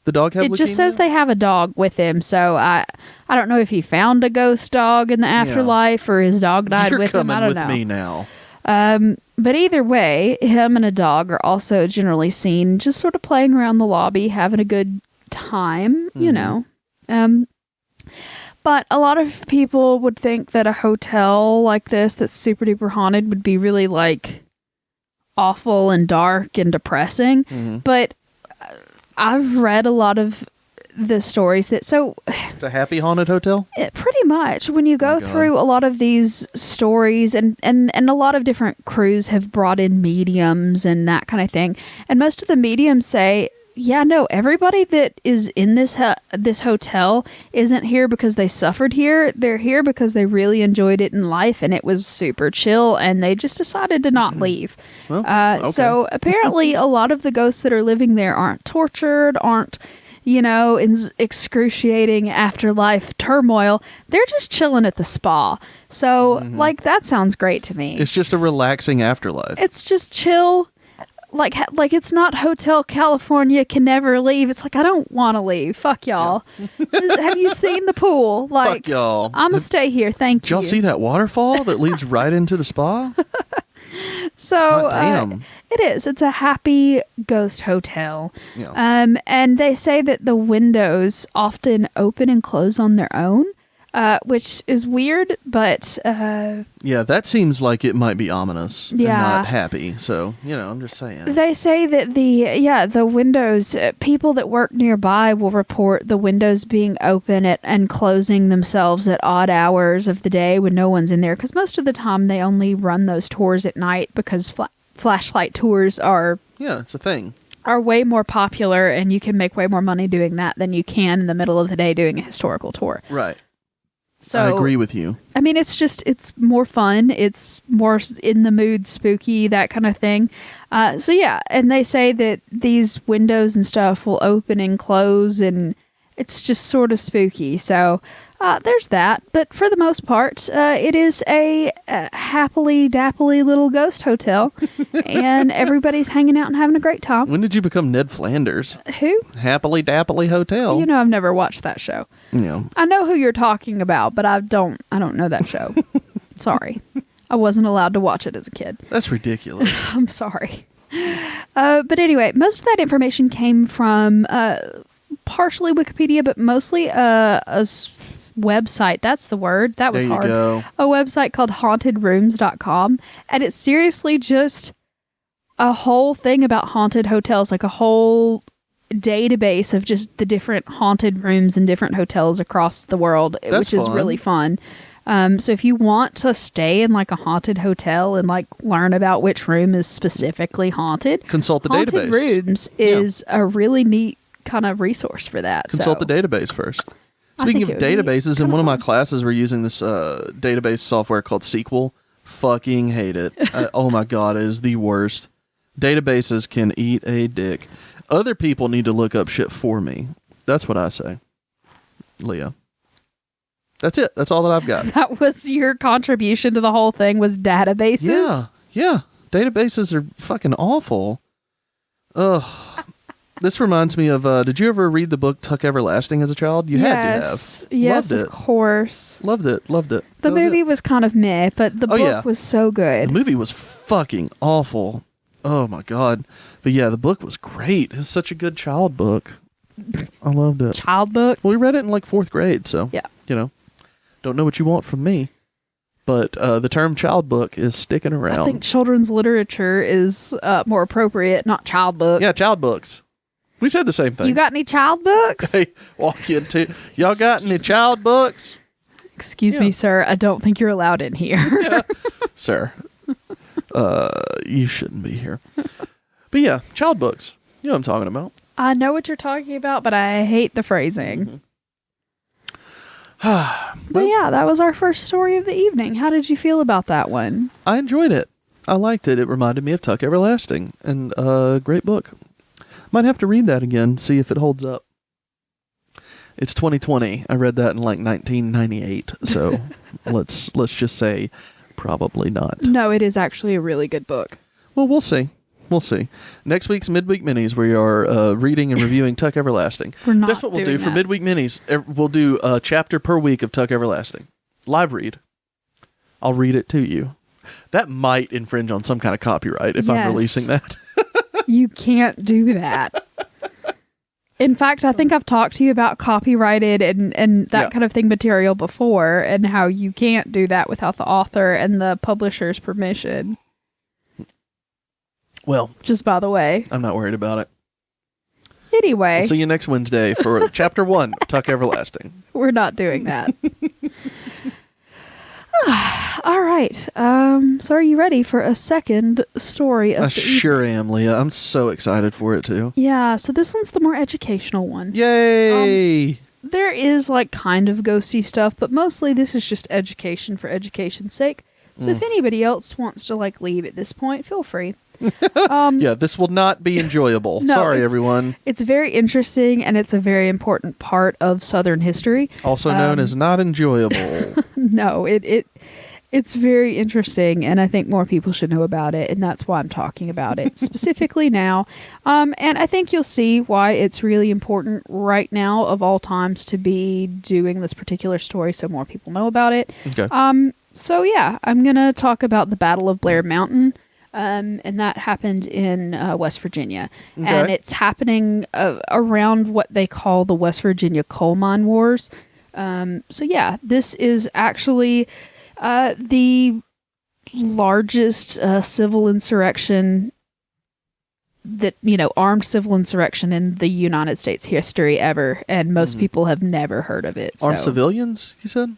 B: The dog have leukemia?
A: It just says they have a dog with him, so I don't know if he found a ghost dog in the afterlife or his dog died with him. I don't know.
B: You're coming with me now.
A: But either way, him and a dog are also generally seen just sort of playing around the lobby, having a good time, you know. But a lot of people would think that a hotel like this that's super duper haunted would be really like awful and dark and depressing. But I've read a lot of the stories that
B: it's a happy haunted hotel.
A: Pretty much when you go through a lot of these stories and a lot of different crews have brought in mediums and that kind of thing, and most of the mediums say, yeah, no, everybody that is in this hotel isn't here because they suffered here. They're here because they really enjoyed it in life and it was super chill and they just decided to not leave. Well, okay. So apparently a lot of the ghosts that are living there aren't tortured, aren't, you know, in excruciating afterlife turmoil. They're just chilling at the spa. So, like, that sounds great to me.
B: It's just a relaxing afterlife.
A: It's just chill. Like it's not Hotel California can never leave. It's like, I don't want to leave. Fuck y'all. Yeah. Have you seen the pool? Like,
B: fuck y'all.
A: I'm going to stay here. Thank you.
B: Did y'all see that waterfall that leads right into the spa?
A: So,
B: damn.
A: It is. It's a happy ghost hotel.
B: Yeah.
A: And they say that the windows often open and close on their own, which is weird, but...
B: yeah, that seems like it might be ominous and not happy. So, you know, I'm just saying.
A: They say that the windows, people that work nearby will report the windows being open and closing themselves at odd hours of the day when no one's in there, because most of the time they only run those tours at night because flashlight tours are...
B: Yeah, it's a thing.
A: Are way more popular, and you can make way more money doing that than you can in the middle of the day doing a historical tour.
B: Right.
A: So,
B: I agree with you.
A: I mean, it's more fun. It's more in the mood, spooky, that kind of thing. So yeah, and they say that these windows and stuff will open and close, and it's just sort of spooky. So there's that. But for the most part, it is a happily dappily little ghost hotel, and everybody's hanging out and having a great time.
B: When did you become Ned Flanders?
A: Who?
B: Happily dappily hotel.
A: You know, I've never watched that show.
B: Yeah.
A: I know who you're talking about, but I don't know that show. Sorry. I wasn't allowed to watch it as a kid.
B: That's ridiculous.
A: I'm sorry. But anyway, most of that information came from partially Wikipedia, but mostly a website. That's the word. That was hard.
B: Go.
A: A website called hauntedrooms.com. And it's seriously just a whole thing about haunted hotels, like a whole database of just the different haunted rooms in different hotels across the world, which is really fun. So if you want to stay in like a haunted hotel and like learn about which room is specifically haunted,
B: consult the
A: haunted
B: database.
A: Rooms is a really neat kind of resource for that.
B: Consult the database first. Speaking of databases, in one of my classes, we're using this database software called SQL. Fucking hate it. Oh my God, it is the worst. Databases can eat a dick. Other people need to look up shit for me. That's what I say. Leah. That's it. That's all that I've got.
A: That was your contribution to the whole thing, was databases?
B: Yeah. Databases are fucking awful. Ugh. This reminds me of, did you ever read the book Tuck Everlasting as a child? You had to have.
A: Yes,
B: Loved it.
A: Of course.
B: Loved it.
A: The movie was kind of meh, but the book was so good.
B: The movie was fucking awful. Oh my God. But yeah, the book was great. It was such a good child book. I loved it.
A: Child book?
B: Well, we read it in like 4th grade, so, you know, don't know what you want from me. But the term child book is sticking around.
A: I think children's literature is more appropriate, not child book.
B: Yeah, child books. We said the same thing.
A: You got any child books?
B: Hey, walk into, y'all got any child books?
A: Excuse me, sir. I don't think you're allowed in here.
B: Yeah. Sir. You shouldn't be here. But yeah, child books. You know what I'm talking about.
A: I know what you're talking about, but I hate the phrasing. But yeah, that was our first story of the evening. How did you feel about that one?
B: I enjoyed it. I liked it. It reminded me of Tuck Everlasting, and great book. Might have to read that again, see if it holds up. It's 2020. I read that in like 1998, so let's just say probably not.
A: No, it is actually a really good book.
B: Well, we'll see. We'll see. Next week's Midweek Minis, we are reading and reviewing Tuck Everlasting.
A: We're not.
B: That's what we'll do for Midweek Minis. We'll do a chapter per week of Tuck Everlasting. Live read. I'll read it to you. That might infringe on some kind of copyright if I'm releasing that.
A: You can't do that. In fact, I think I've talked to you about copyrighted and that kind of thing material before, and how you can't do that without the author and the publisher's permission.
B: Well,
A: just by the way.
B: I'm not worried about it.
A: Anyway.
B: We'll see you next Wednesday for Chapter 1, Tuck Everlasting.
A: We're not doing that. All right. So are you ready for a second story of
B: I sure am, Leah. I'm so excited for it, too.
A: Yeah, so this one's the more educational one.
B: Yay!
A: There is, like, kind of ghosty stuff, but mostly this is just education for education's sake. So if anybody else wants to, like, leave at this point, feel free.
B: Yeah, this will not be enjoyable.
A: No,
B: Sorry, everyone.
A: It's very interesting, and it's a very important part of Southern history.
B: Also known as not enjoyable.
A: No, it's very interesting, and I think more people should know about it, and that's why I'm talking about it specifically now. And I think you'll see why it's really important right now, of all times, to be doing this particular story so more people know about it.
B: Okay.
A: So yeah, I'm going to talk about the Battle of Blair Mountain. And that happened in West Virginia.
B: Okay.
A: And it's happening around what they call the West Virginia Coal Mine Wars. So yeah, this is actually the largest civil insurrection that, armed civil insurrection in the United States history ever. And most people have never heard of it.
B: Armed civilians, you said?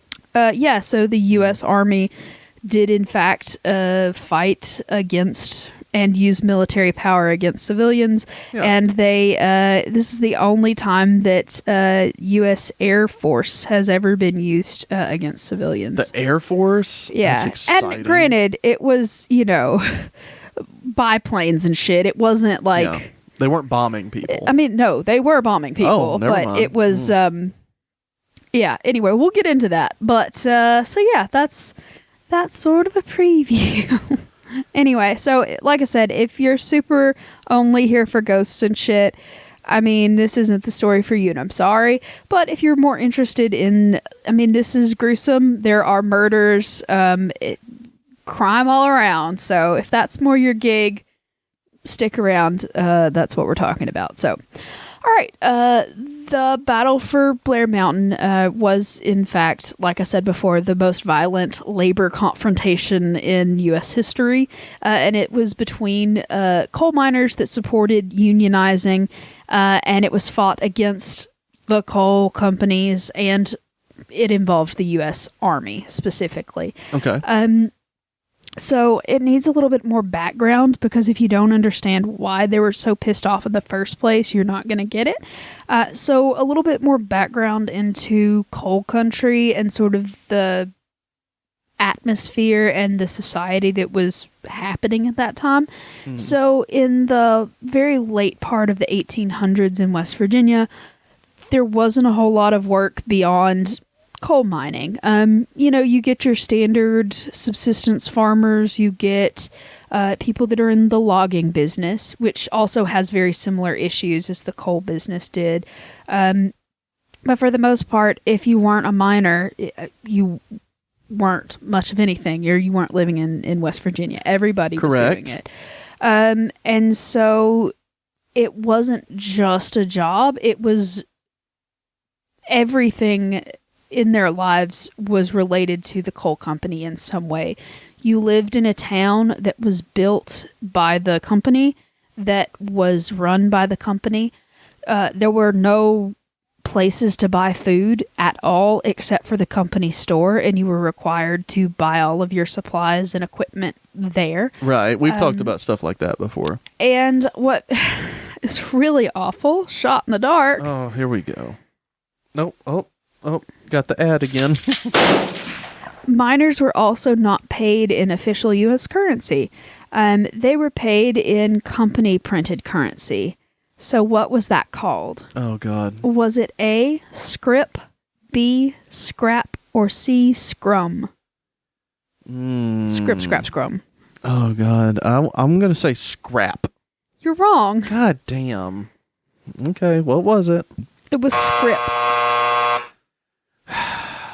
A: Yeah, so the U.S. Army did in fact fight against and use military power against civilians, and they this is the only time that U.S. Air Force has ever been used against civilians.
B: The Air Force?
A: Yeah.
B: That's exciting.
A: And granted, it was, biplanes and shit. It wasn't like...
B: Yeah. They weren't bombing people.
A: I mean, no, they were bombing people, but mind. It was... yeah, anyway, we'll get into that. But, so yeah, that's sort of a preview. Anyway, so like I said, if you're super only here for ghosts and shit, I mean, this isn't the story for you, and I'm sorry. But if you're more interested in, this is gruesome. There are murders, crime all around. So if that's more your gig, stick around. That's what we're talking about. So, all right. The battle for Blair Mountain was, in fact, like I said before, the most violent labor confrontation in U.S. history. And it was between coal miners that supported unionizing, and it was fought against the coal companies, and it involved the U.S. Army specifically. Okay. So it needs a little bit more background, because if you don't understand why they were so pissed off in the first place, you're not going to get it. So a little bit more background into coal country and sort of the atmosphere and the society that was happening at that time. So in the very late part of the 1800s in West Virginia, there wasn't a whole lot of work beyond coal mining. You get your standard subsistence farmers, you get people that are in the logging business, which also has very similar issues as the coal business did. But for the most part, if you weren't a miner, you weren't much of anything. You weren't living in West Virginia. Everybody was doing it. And so it wasn't just a job. It was everything in their lives was related to the coal company in some way. You lived in a town that was built by the company, that was run by the company. There were no places to buy food at all except for the company store, and you were required to buy all of your supplies and equipment there.
B: Right. We've talked about stuff like that before.
A: And what is really awful, shot in the dark.
B: Oh, here we go. Nope. Oh, got the ad again.
A: Miners were also not paid in official U.S. currency. They were paid in company printed currency. So what was that called?
B: Oh, God.
A: Was it A, scrip, B, scrap, or C, scrum? Scrip, scrap, scrum.
B: Oh, God. I'm going to say scrap.
A: You're wrong.
B: God damn. Okay, what was it?
A: It was scrip.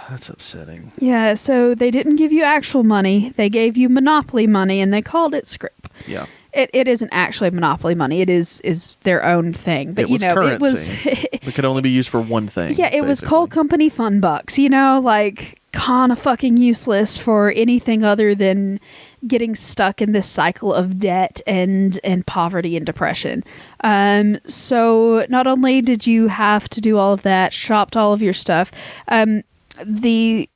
B: That's upsetting.
A: Yeah, so they didn't give you actual money. They gave you monopoly money, and they called it scrip.
B: Yeah.
A: It isn't actually monopoly money. It is their own thing. But,
B: it was
A: currency.
B: It was... it could only be used for one thing.
A: Yeah, it was coal company fund bucks, like kind of fucking useless for anything other than getting stuck in this cycle of debt and poverty and depression. So not only did you have to do all of that, shopped all of your stuff, the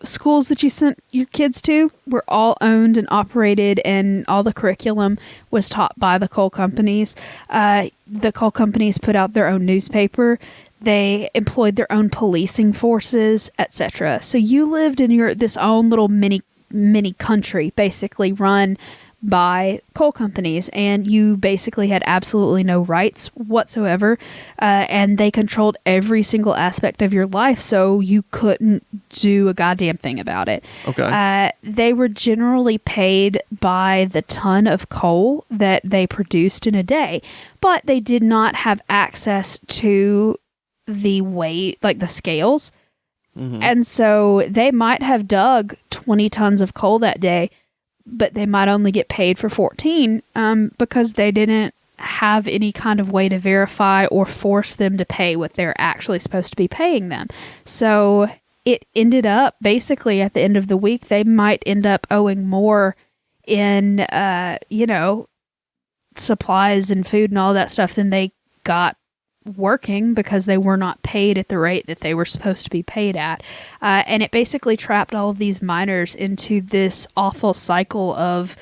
A: schools that you sent your kids to were all owned and operated, and all the curriculum was taught by the coal companies. The coal companies put out their own newspaper. They employed their own policing forces, etc. So you lived in this own little mini country, basically run by coal companies, and you basically had absolutely no rights whatsoever, and they controlled every single aspect of your life, so you couldn't do a goddamn thing about it.
B: Okay.
A: They were generally paid by the ton of coal that they produced in a day, but they did not have access to the weight, like the scales. Mm-hmm. And so they might have dug 20 tons of coal that day, but they might only get paid for 14 because they didn't have any kind of way to verify or force them to pay what they're actually supposed to be paying them. So it ended up, basically, at the end of the week, they might end up owing more in, supplies and food and all that stuff than they got working, because they were not paid at the rate that they were supposed to be paid at. And it basically trapped all of these miners into this awful cycle of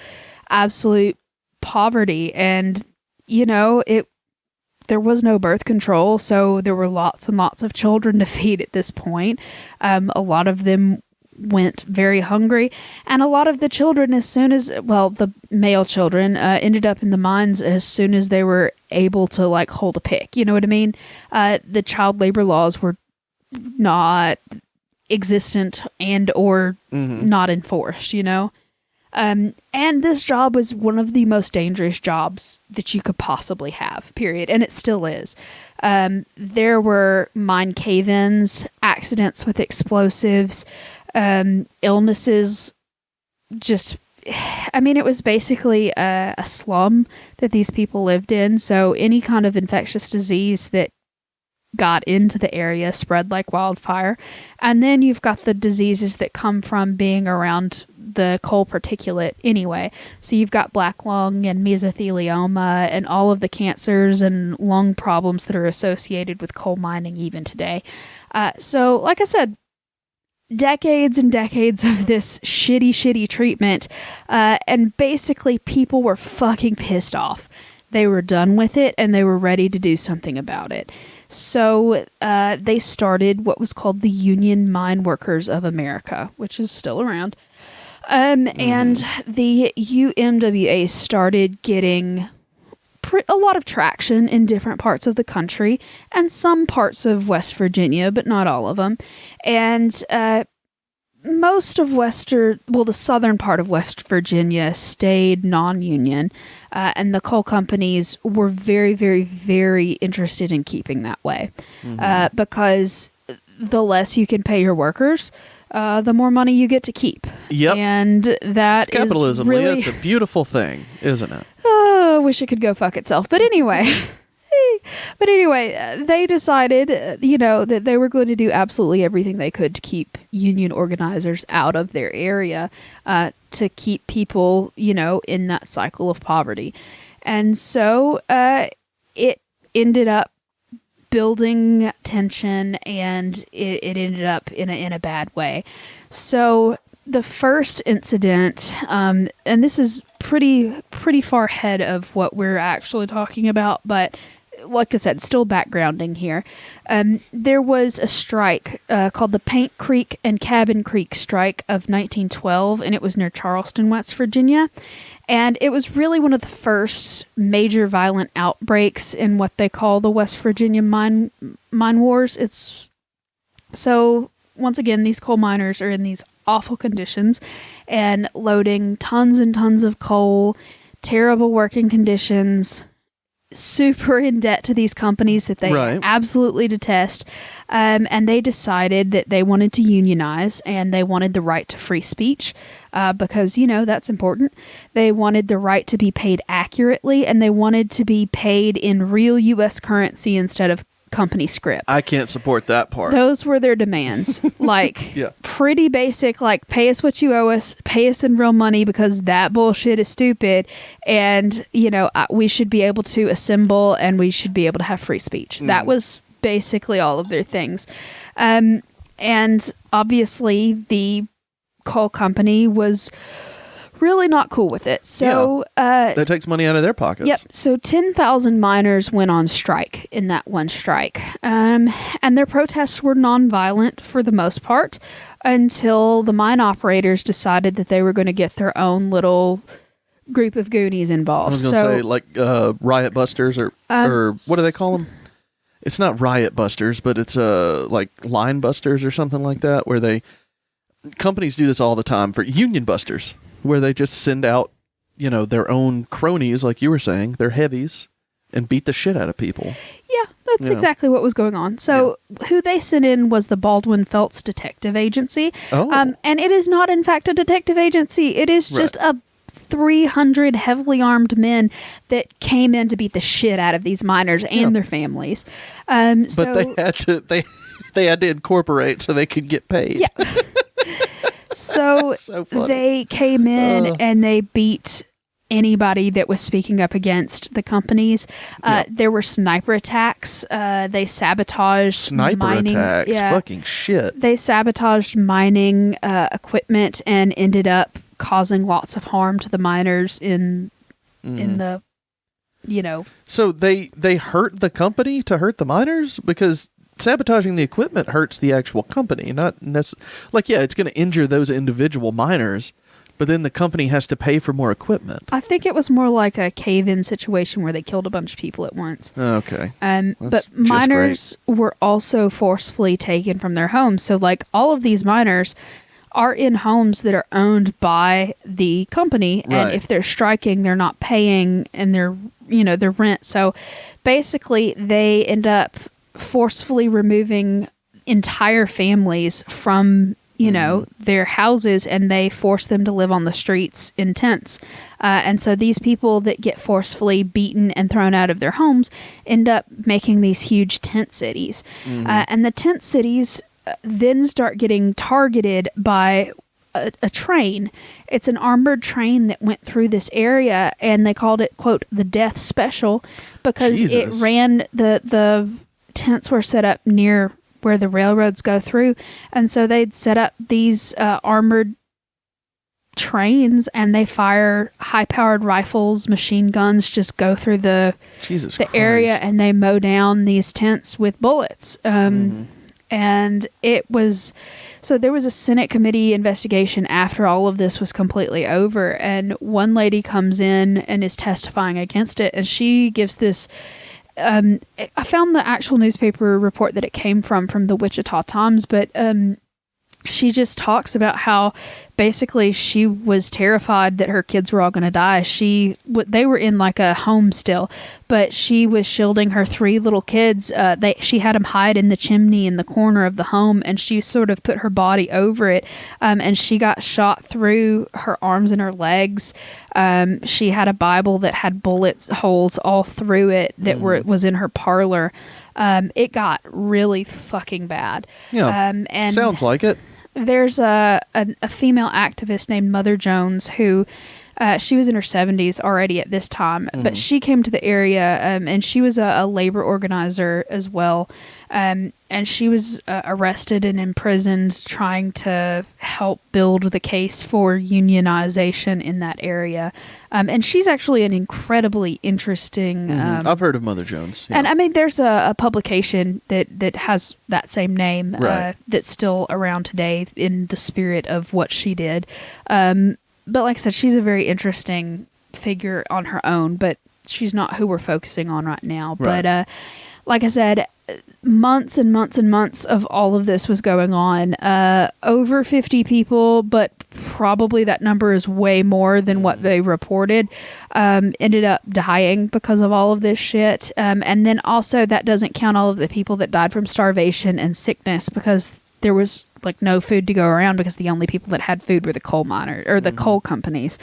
A: absolute poverty. And, there was no birth control, so there were lots and lots of children to feed at this point. A lot of them went very hungry, and a lot of the children, the male children, ended up in the mines as soon as they were able to hold a pick. You know what I mean? The child labor laws were not existent and or not enforced, and this job was one of the most dangerous jobs that you could possibly have, period. And it still is. There were mine cave-ins, accidents with explosives, illnesses. It was basically a slum that these people lived in. So any kind of infectious disease that got into the area spread like wildfire. And then you've got the diseases that come from being around the coal particulate anyway. So you've got black lung and mesothelioma and all of the cancers and lung problems that are associated with coal mining even today. So like I said, decades and decades of this shitty treatment, and basically people were fucking pissed off. They were done with it, and they were ready to do something about it. So they started what was called the Union Mine Workers of America, which is still around. And the UMWA started getting a lot of traction in different parts of the country and some parts of West Virginia, but not all of them. And most of the southern part of West Virginia stayed non-union, and the coal companies were very, very, very interested in keeping that way, because the less you can pay your workers, the more money you get to keep.
B: Yep.
A: And that
B: it's capitalism,
A: is really...
B: Leah. It's a beautiful thing, isn't it?
A: I wish it could go fuck itself. But anyway... they decided, that they were going to do absolutely everything they could to keep union organizers out of their area, to keep people, in that cycle of poverty. And so it ended up building tension, and it ended up in a bad way. So the first incident, and this is pretty far ahead of what we're actually talking about, but like I said, still backgrounding here. There was a strike called the Paint Creek and Cabin Creek Strike of 1912, and it was near Charleston, West Virginia. And it was really one of the first major violent outbreaks in what they call the West Virginia mine wars. So once again, these coal miners are in these awful conditions and loading tons and tons of coal, terrible working conditions. super in debt to these companies that they absolutely detest. And they decided that they wanted to unionize and they wanted the right to free speech because, that's important. They wanted the right to be paid accurately and they wanted to be paid in real U.S. currency instead of company script.
B: I can't support that part.
A: Those were their demands. Pretty basic, pay us what you owe us, pay us in real money because that bullshit is stupid. And, we should be able to assemble and we should be able to have free speech. That was basically all of their things. And obviously the coal company was really not cool with it. So
B: that takes money out of their pockets.
A: Yep. So 10,000 miners went on strike in that one strike. And their protests were nonviolent for the most part until the mine operators decided that they were going to get their own little group of goonies involved.
B: I was going to say riot busters or what do they call them? It's not riot busters, but it's line busters or something like that where companies do this all the time for union busters. Where they just send out, their own cronies, like you were saying, their heavies, and beat the shit out of people.
A: Yeah, that's exactly what was going on. So who they sent in was the Baldwin Felts Detective Agency.
B: Oh.
A: And it is not, in fact, a detective agency. It is just a 300 heavily armed men that came in to beat the shit out of these miners and their families.
B: But they had to incorporate so they could get paid.
A: Yeah. So they came in and they beat anybody that was speaking up against the companies. There were sniper attacks. They sabotaged mining.
B: Attacks. Fucking shit. They
A: sabotaged mining equipment and ended up causing lots of harm to the miners in the,
B: So they hurt the company to hurt the miners? Because sabotaging the equipment hurts the actual company, not necessarily. It's going to injure those individual miners, but then the company has to pay for more equipment.
A: I think it was more like a cave-in situation where they killed a bunch of people at once.
B: Okay.
A: But miners were also forcefully taken from their homes. So, all of these miners are in homes that are owned by the company, and if they're striking, they're not paying and their rent. So, basically, they end up forcefully removing entire families from their houses, and they force them to live on the streets in tents. And so these people that get forcefully beaten and thrown out of their homes end up making these huge tent cities. And the tent cities then start getting targeted by a train. It's an armored train that went through this area, and they called it, quote, the Death Special, because it ran the tents were set up near where the railroads go through, and so they'd set up these armored trains, and they fire high-powered rifles, machine guns, just go through the area, and they mow down these tents with bullets. And it was... So there was a Senate committee investigation after all of this was completely over, and one lady comes in and is testifying against it, and she gives this... I found the actual newspaper report that it came from the Wichita Times, but she just talks about how basically she was terrified that her kids were all going to die. They were in a home still, but she was shielding her 3 little kids. She had them hide in the chimney in the corner of the home, and she sort of put her body over it, and she got shot through her arms and her legs. She had a Bible that had bullet holes all through it that was in her parlor. It got really fucking bad.
B: Yeah, and sounds like it.
A: There's a female activist named Mother Jones who she was in her 70s already at this time, but she came to the area and she was a labor organizer as well. And she was arrested and imprisoned trying to help build the case for unionization in that area. And she's actually an incredibly interesting...
B: I've heard of Mother Jones. Yeah.
A: And I mean, there's a publication that has that same name that's still around today in the spirit of what she did. But like I said, she's a very interesting figure on her own, but she's not who we're focusing on right now. Right. But like I said, months and months and months of all of this was going on. Over 50 people, but probably that number is way more than what they reported, ended up dying because of all of this shit. And then also that doesn't count all of the people that died from starvation and sickness, because there was like no food to go around, because the only people that had food were the coal miners or the coal companies.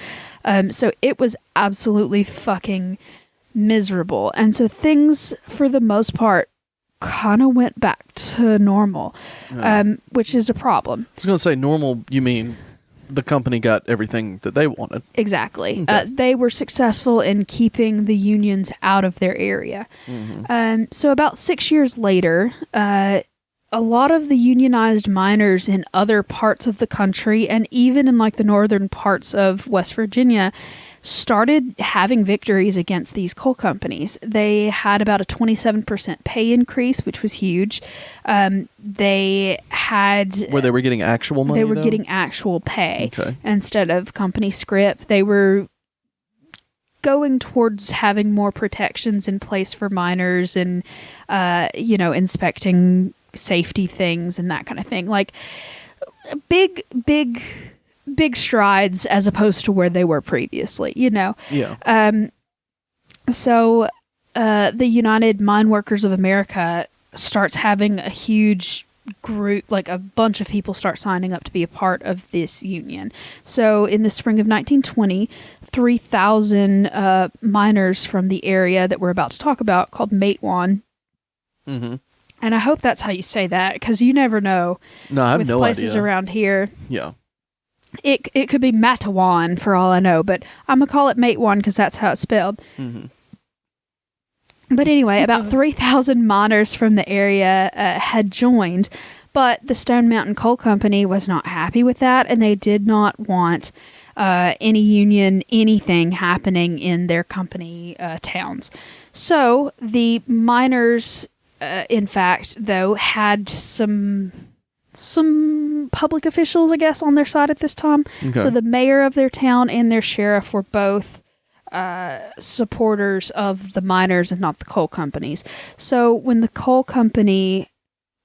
A: So it was absolutely fucking miserable. And so things, for the most part, kind of went back to normal, which is a problem.
B: I was going to say, normal, you mean the company got everything that they wanted.
A: Exactly.
B: Okay.
A: They were successful in keeping the unions out of their area. So about 6 years later, a lot of the unionized miners in other parts of the country, and even in like the northern parts of West Virginia, started having victories against these coal companies. They had about a 27% pay increase, which was huge. They had...
B: Where they were getting actual money,
A: They were getting actual pay instead of company scrip. They were going towards having more protections in place for miners and, inspecting safety things and that kind of thing. Like, big strides as opposed to where they were previously, So the United Mine Workers of America starts having a huge group, like a bunch of people start signing up to be a part of this union. So in the spring of 1920, 3,000 miners from the area that we're about to talk about, called Matewan. And I hope that's how you say that, because you never know.
B: No, I have
A: with
B: no
A: places
B: idea.
A: around here.
B: Yeah.
A: It could be Matawan for all I know, but I'm going to call it Matewan because that's how it's spelled. But anyway, about 3,000 miners from the area had joined, but the Stone Mountain Coal Company was not happy with that, and they did not want any union, anything happening in their company towns. So the miners, in fact, though, had some public officials, I guess, on their side at this time. So the mayor of their town and their sheriff were both supporters of the miners and not the coal companies. So when the coal company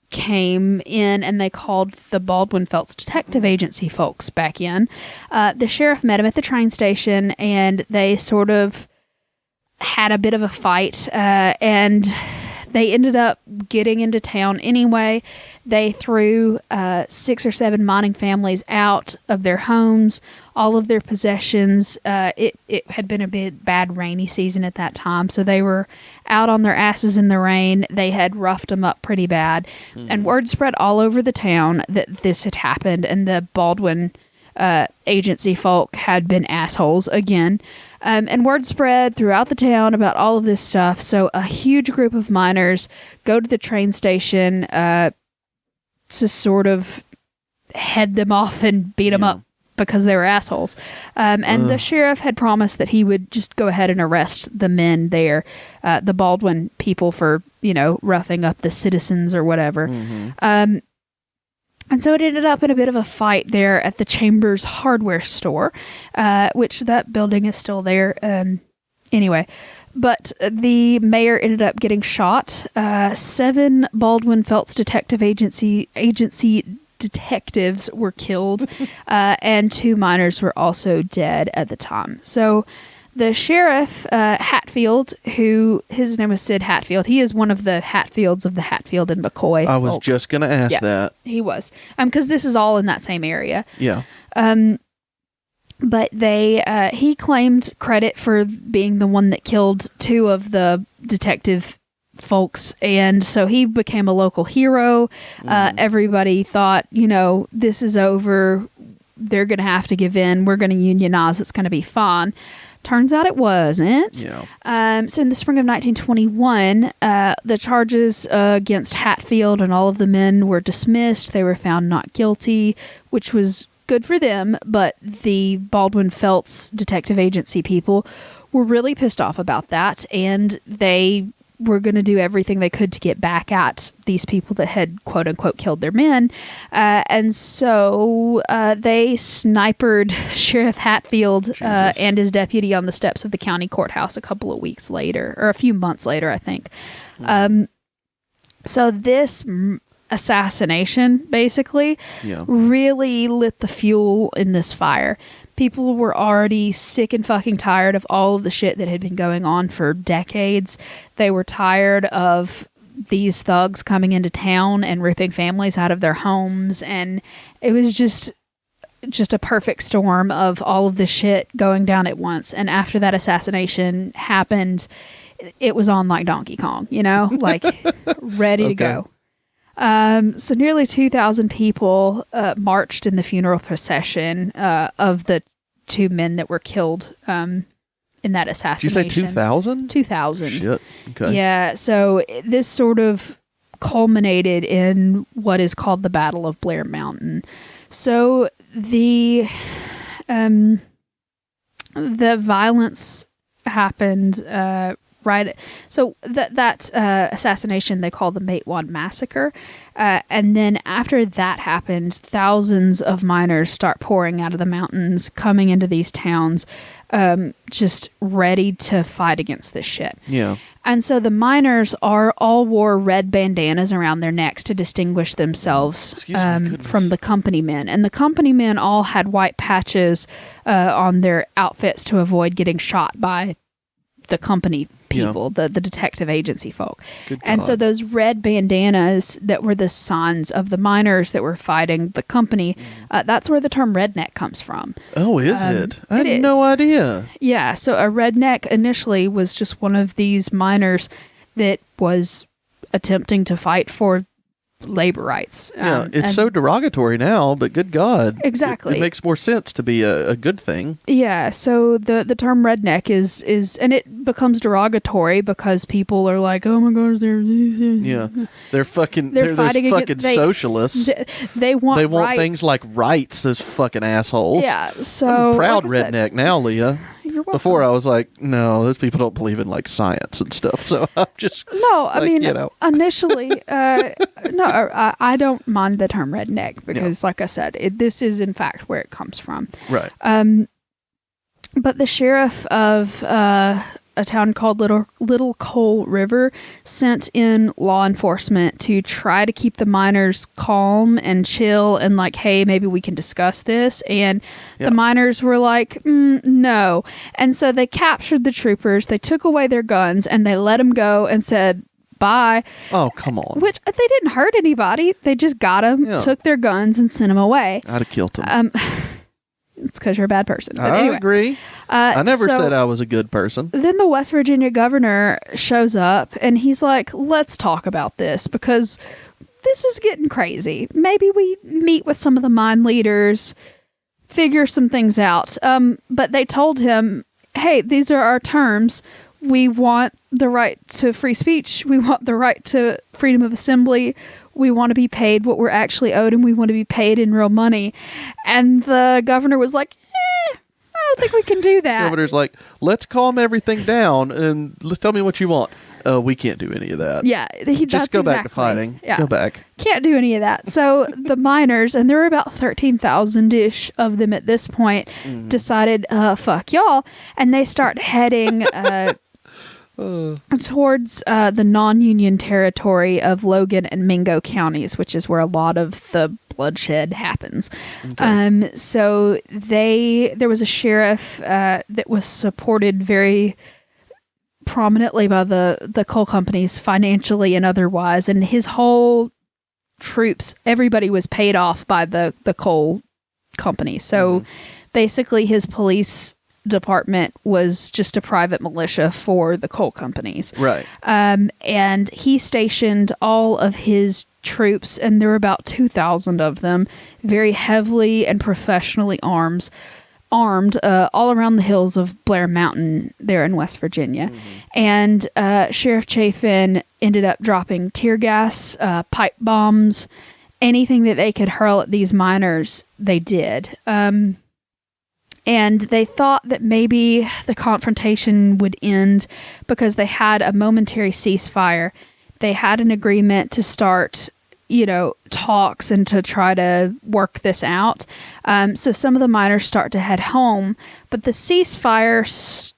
A: came in and they called the Baldwin Felts Detective Agency folks back in, the sheriff met him at the train station, and they sort of had a bit of a fight, and they ended up getting into town anyway. They threw 6 or 7 mining families out of their homes, all of their possessions. It had been a bad rainy season at that time, so they were out on their asses in the rain. They had roughed them up pretty bad. And word spread all over the town that this had happened, and the Baldwin agency folk had been assholes again. And word spread throughout the town about all of this stuff. So a huge group of miners go to the train station to sort of head them off and beat them up because they were assholes. And the sheriff had promised that he would just go ahead and arrest the men there, the Baldwin people, for, roughing up the citizens or whatever. And so it ended up in a bit of a fight there at the Chambers hardware store, which that building is still there. Anyway, but the mayor ended up getting shot. 7 Baldwin Felts Detective Agency detectives were killed, and 2 miners were also dead at the time. So the sheriff, Hatfield, who, his name was Sid Hatfield. He is one of the Hatfields of the Hatfield and McCoy.
B: I was just going to ask that.
A: He was. Because this is all in that same area.
B: Yeah.
A: But he claimed credit for being the one that killed 2 of the detective folks, and so he became a local hero. Everybody thought, this is over. They're going to have to give in. We're going to unionize. It's going to be fine. Turns out it wasn't.
B: Yeah.
A: So in the spring of 1921, the charges against Hatfield and all of the men were dismissed. They were found not guilty, which was good for them, but the Baldwin Felts Detective Agency people were really pissed off about that, and they were going to do everything they could to get back at these people that had, quote unquote, killed their men. And so they sniped Sheriff Hatfield and his deputy on the steps of the county courthouse a couple of weeks later, or a few months later, I think. So this assassination, basically, really lit the fuel in this fire. People were already sick and fucking tired of all of the shit that had been going on for decades. They were tired of these thugs coming into town and ripping families out of their homes, and it was just a perfect storm of all of this shit going down at once. And after that assassination happened, it was on like Donkey Kong, like ready to go. So nearly 2,000 people marched in the funeral procession of the two men that were killed in that assassination.
B: Did you say 2,000?
A: 2,000.
B: Shit. Okay.
A: Yeah. So this sort of culminated in what is called the Battle of Blair Mountain. So the violence happened right. So that assassination they call the Matewan Massacre, and then after that happened, thousands of miners start pouring out of the mountains, coming into these towns, just ready to fight against this shit.
B: Yeah.
A: And so the miners all wore red bandanas around their necks to distinguish themselves from the company men. And the company men all had white patches on their outfits to avoid getting shot by the company people, the detective agency folk. And so those red bandanas that were the signs of the miners that were fighting the company, that's where the term redneck comes from.
B: Oh, is it? I had no idea.
A: Yeah, so a redneck initially was just one of these miners that was attempting to fight for labor rights.
B: Yeah, it's so derogatory now, but good God.
A: Exactly.
B: It makes more sense to be a good thing.
A: Yeah, so the term redneck is and it becomes derogatory because people are like, oh my gosh,
B: they're fucking socialists.
A: They want rights.
B: Things like rights, those fucking assholes.
A: Yeah, so
B: I'm proud redneck now, Leah.
A: You're welcome.
B: Before I was like, no, those people don't believe in like science and stuff. So I'm just
A: initially, I don't mind the term redneck because, like I said, this is in fact where it comes from.
B: Right.
A: But the sheriff of a town called Little Coal River sent in law enforcement to try to keep the miners calm and chill and like, hey, maybe we can discuss this. And the miners were like, no. And so they captured the troopers, they took away their guns, and they let them go and said, bye.
B: Oh, come on.
A: Which they didn't hurt anybody. They just got them, took their guns, and sent them away.
B: I'd have killed them.
A: It's because you're a bad person. But
B: I agree. I never said I was a good person.
A: Then the West Virginia governor shows up and he's like, let's talk about this because this is getting crazy. Maybe we meet with some of the mine leaders, figure some things out. But they told him, hey, these are our terms. We want the right to free speech. We want the right to freedom of assembly. We want to be paid what we're actually owed, and we want to be paid in real money. And the governor was like, I don't think we can do that.
B: The governor's like, let's calm everything down and tell me what you want. We can't do any of that.
A: Yeah.
B: Just go back to fighting.
A: Yeah.
B: Go back.
A: Can't do any of that. So the miners, and there were about 13,000-ish of them at this point, decided, fuck y'all. And they start heading towards the non-union territory of Logan and Mingo counties, which is where a lot of the bloodshed happens. Okay. So there was a sheriff that was supported very prominently by the coal companies financially and otherwise, and his whole troops, everybody was paid off by the coal company. So basically his police department was just a private militia for the coal companies.
B: Right.
A: And he stationed all of his troops, and there were about 2,000 of them, very heavily and professionally armed all around the hills of Blair Mountain there in West Virginia. And Sheriff Chafin ended up dropping tear gas, pipe bombs, anything that they could hurl at these miners, they did. And they thought that maybe the confrontation would end because they had a momentary ceasefire. They had an agreement to start, talks and to try to work this out. So some of the miners start to head home, but the ceasefire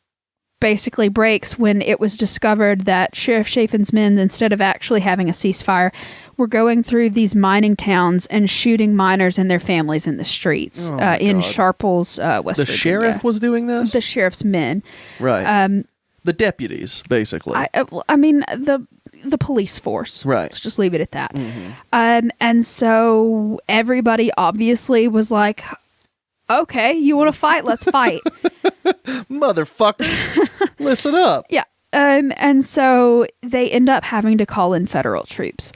A: basically breaks when it was discovered that Sheriff Chafin's men, instead of actually having a ceasefire, were going through these mining towns and shooting miners and their families in the streets in Sharples, West Virginia.
B: The sheriff was doing this?
A: The sheriff's men.
B: Right. The deputies, basically.
A: I mean, the police force.
B: Right.
A: Let's just leave it at that. And so everybody obviously was like, okay, you want to fight? Let's fight.
B: Motherfucker. Listen up.
A: Yeah. And so they end up having to call in federal troops.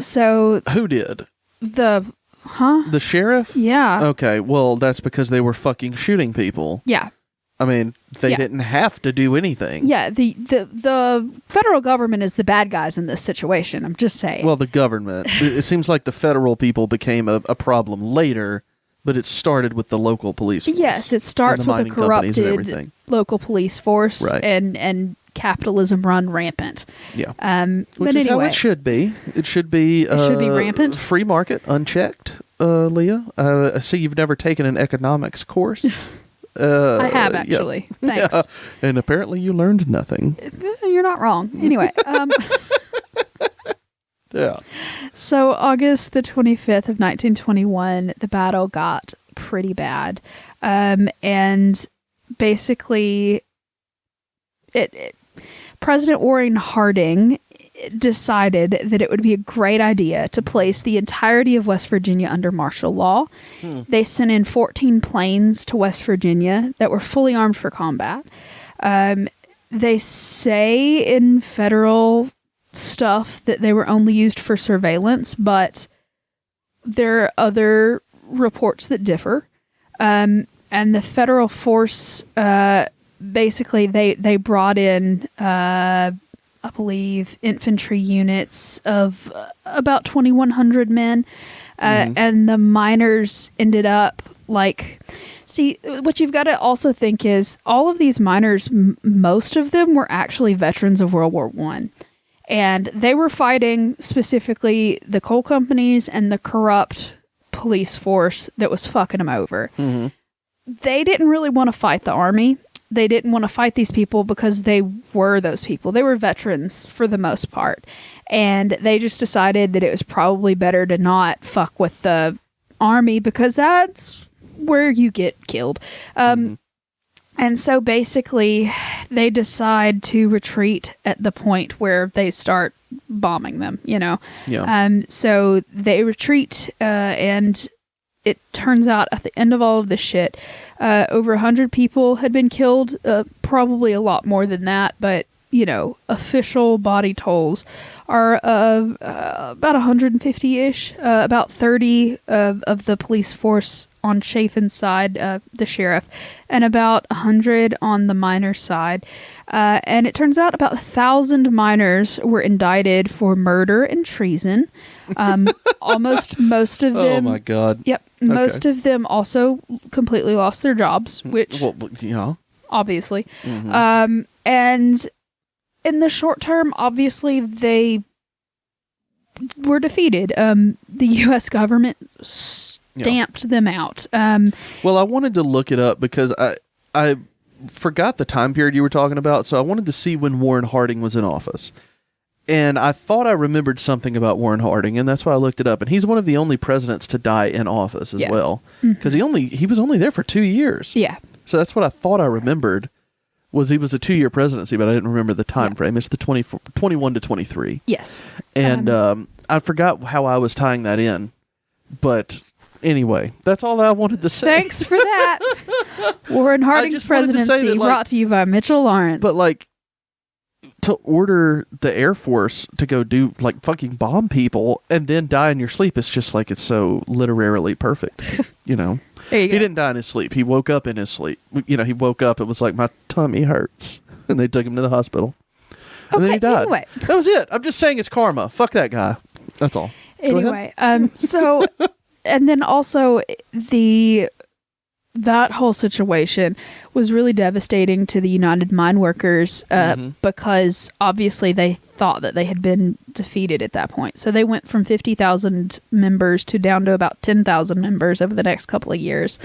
A: So
B: who did?
A: The
B: sheriff?
A: Yeah.
B: Okay. Well, that's because they were fucking shooting people.
A: Yeah.
B: I mean, they didn't have to do anything.
A: Yeah. The federal government is the bad guys in this situation. I'm just saying.
B: Well, the government. It seems like the federal people became a problem later, but it started with the local police force.
A: Yes, it starts with a corrupted local police force, right. and capitalism run rampant.
B: Yeah.
A: Which
B: but
A: is
B: how it should be. It should be
A: rampant.
B: Free market, unchecked, Leah. I see you've never taken an economics course.
A: I have, actually. Yeah. Thanks.
B: Yeah. And apparently you learned nothing.
A: You're not wrong. Anyway.
B: Yeah.
A: So August the 25th of 1921, the battle got pretty bad. And basically, President Warren Harding decided that it would be a great idea to place the entirety of West Virginia under martial law. They sent in 14 planes to West Virginia that were fully armed for combat. They say in federal stuff that they were only used for surveillance, but there are other reports that differ. And the federal force, basically, they brought in, I believe, infantry units of about 2,100 men. And the miners ended up see, what you've got to also think is all of these miners, most of them were actually veterans of World War I. And they were fighting specifically the coal companies and the corrupt police force that was fucking them over. They didn't really want to fight the army. They didn't want to fight these people because they were those people. They were veterans for the most part. And they just decided that it was probably better to not fuck with the army because that's where you get killed. And so basically they decide to retreat at the point where they start bombing them, Yeah. So they retreat, and it turns out at the end of all of this shit, over 100 people had been killed, probably a lot more than that, but, official body tolls are about 150-ish, about 30 of the police force on Chafin's side, the sheriff, and about 100 on the miner side. And it turns out about 1,000 miners were indicted for murder and treason. Almost most of them.
B: Oh my God.
A: Yep. Okay. Most of them also completely lost their jobs, which obviously. And in the short term, obviously they were defeated. The U.S. government stamped them out.
B: Well, I wanted to look it up because I forgot the time period you were talking about, so I wanted to see when Warren Harding was in office. And I thought I remembered something about Warren Harding, and that's why I looked it up. And he's one of the only presidents to die in office as well, because he was only there for 2 years.
A: Yeah.
B: So that's what I thought I remembered. He was a 2-year presidency, but I didn't remember the time frame. It's the 21 to 23.
A: Yes.
B: And I forgot how I was tying that in. But anyway, that's all I wanted to say.
A: Thanks for that. Warren Harding's presidency brought to you by Mitchell Lawrence.
B: But to order the Air Force to go do fucking bomb people and then die in your sleep, it's just it's so literarily perfect.
A: There you go.
B: He didn't die in his sleep. He woke up in his sleep. He woke up. It was my tummy hurts. And they took him to the hospital. And then he died.
A: Anyway.
B: That was it. I'm just saying it's karma. Fuck that guy. That's all.
A: Anyway, so, and then also that whole situation was really devastating to the United Mine Workers because obviously they thought that they had been defeated at that point. So they went from 50,000 members to down to about 10,000 members over the next couple of years.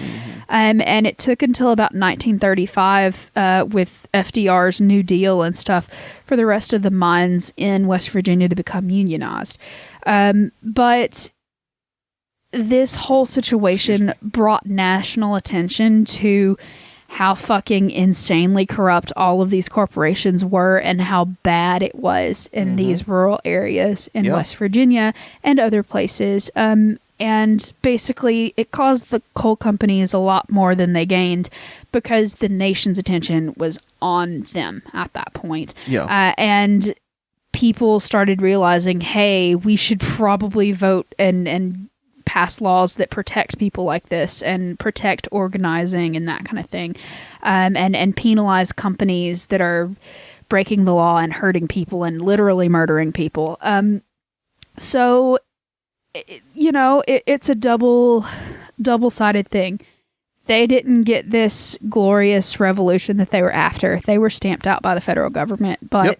A: And it took until about 1935 with FDR's New Deal and stuff for the rest of the mines in West Virginia to become unionized. But this whole situation brought national attention to how fucking insanely corrupt all of these corporations were and how bad it was in these rural areas in West Virginia and other places. And basically, it caused the coal companies a lot more than they gained because the nation's attention was on them at that point.
B: Yeah.
A: And people started realizing, hey, we should probably vote and pass laws that protect people like this and protect organizing and that kind of thing, and penalize companies that are breaking the law and hurting people and literally murdering people. So, you know, it's a double-sided thing. They didn't get this glorious revolution that they were after. They were stamped out by the federal government, but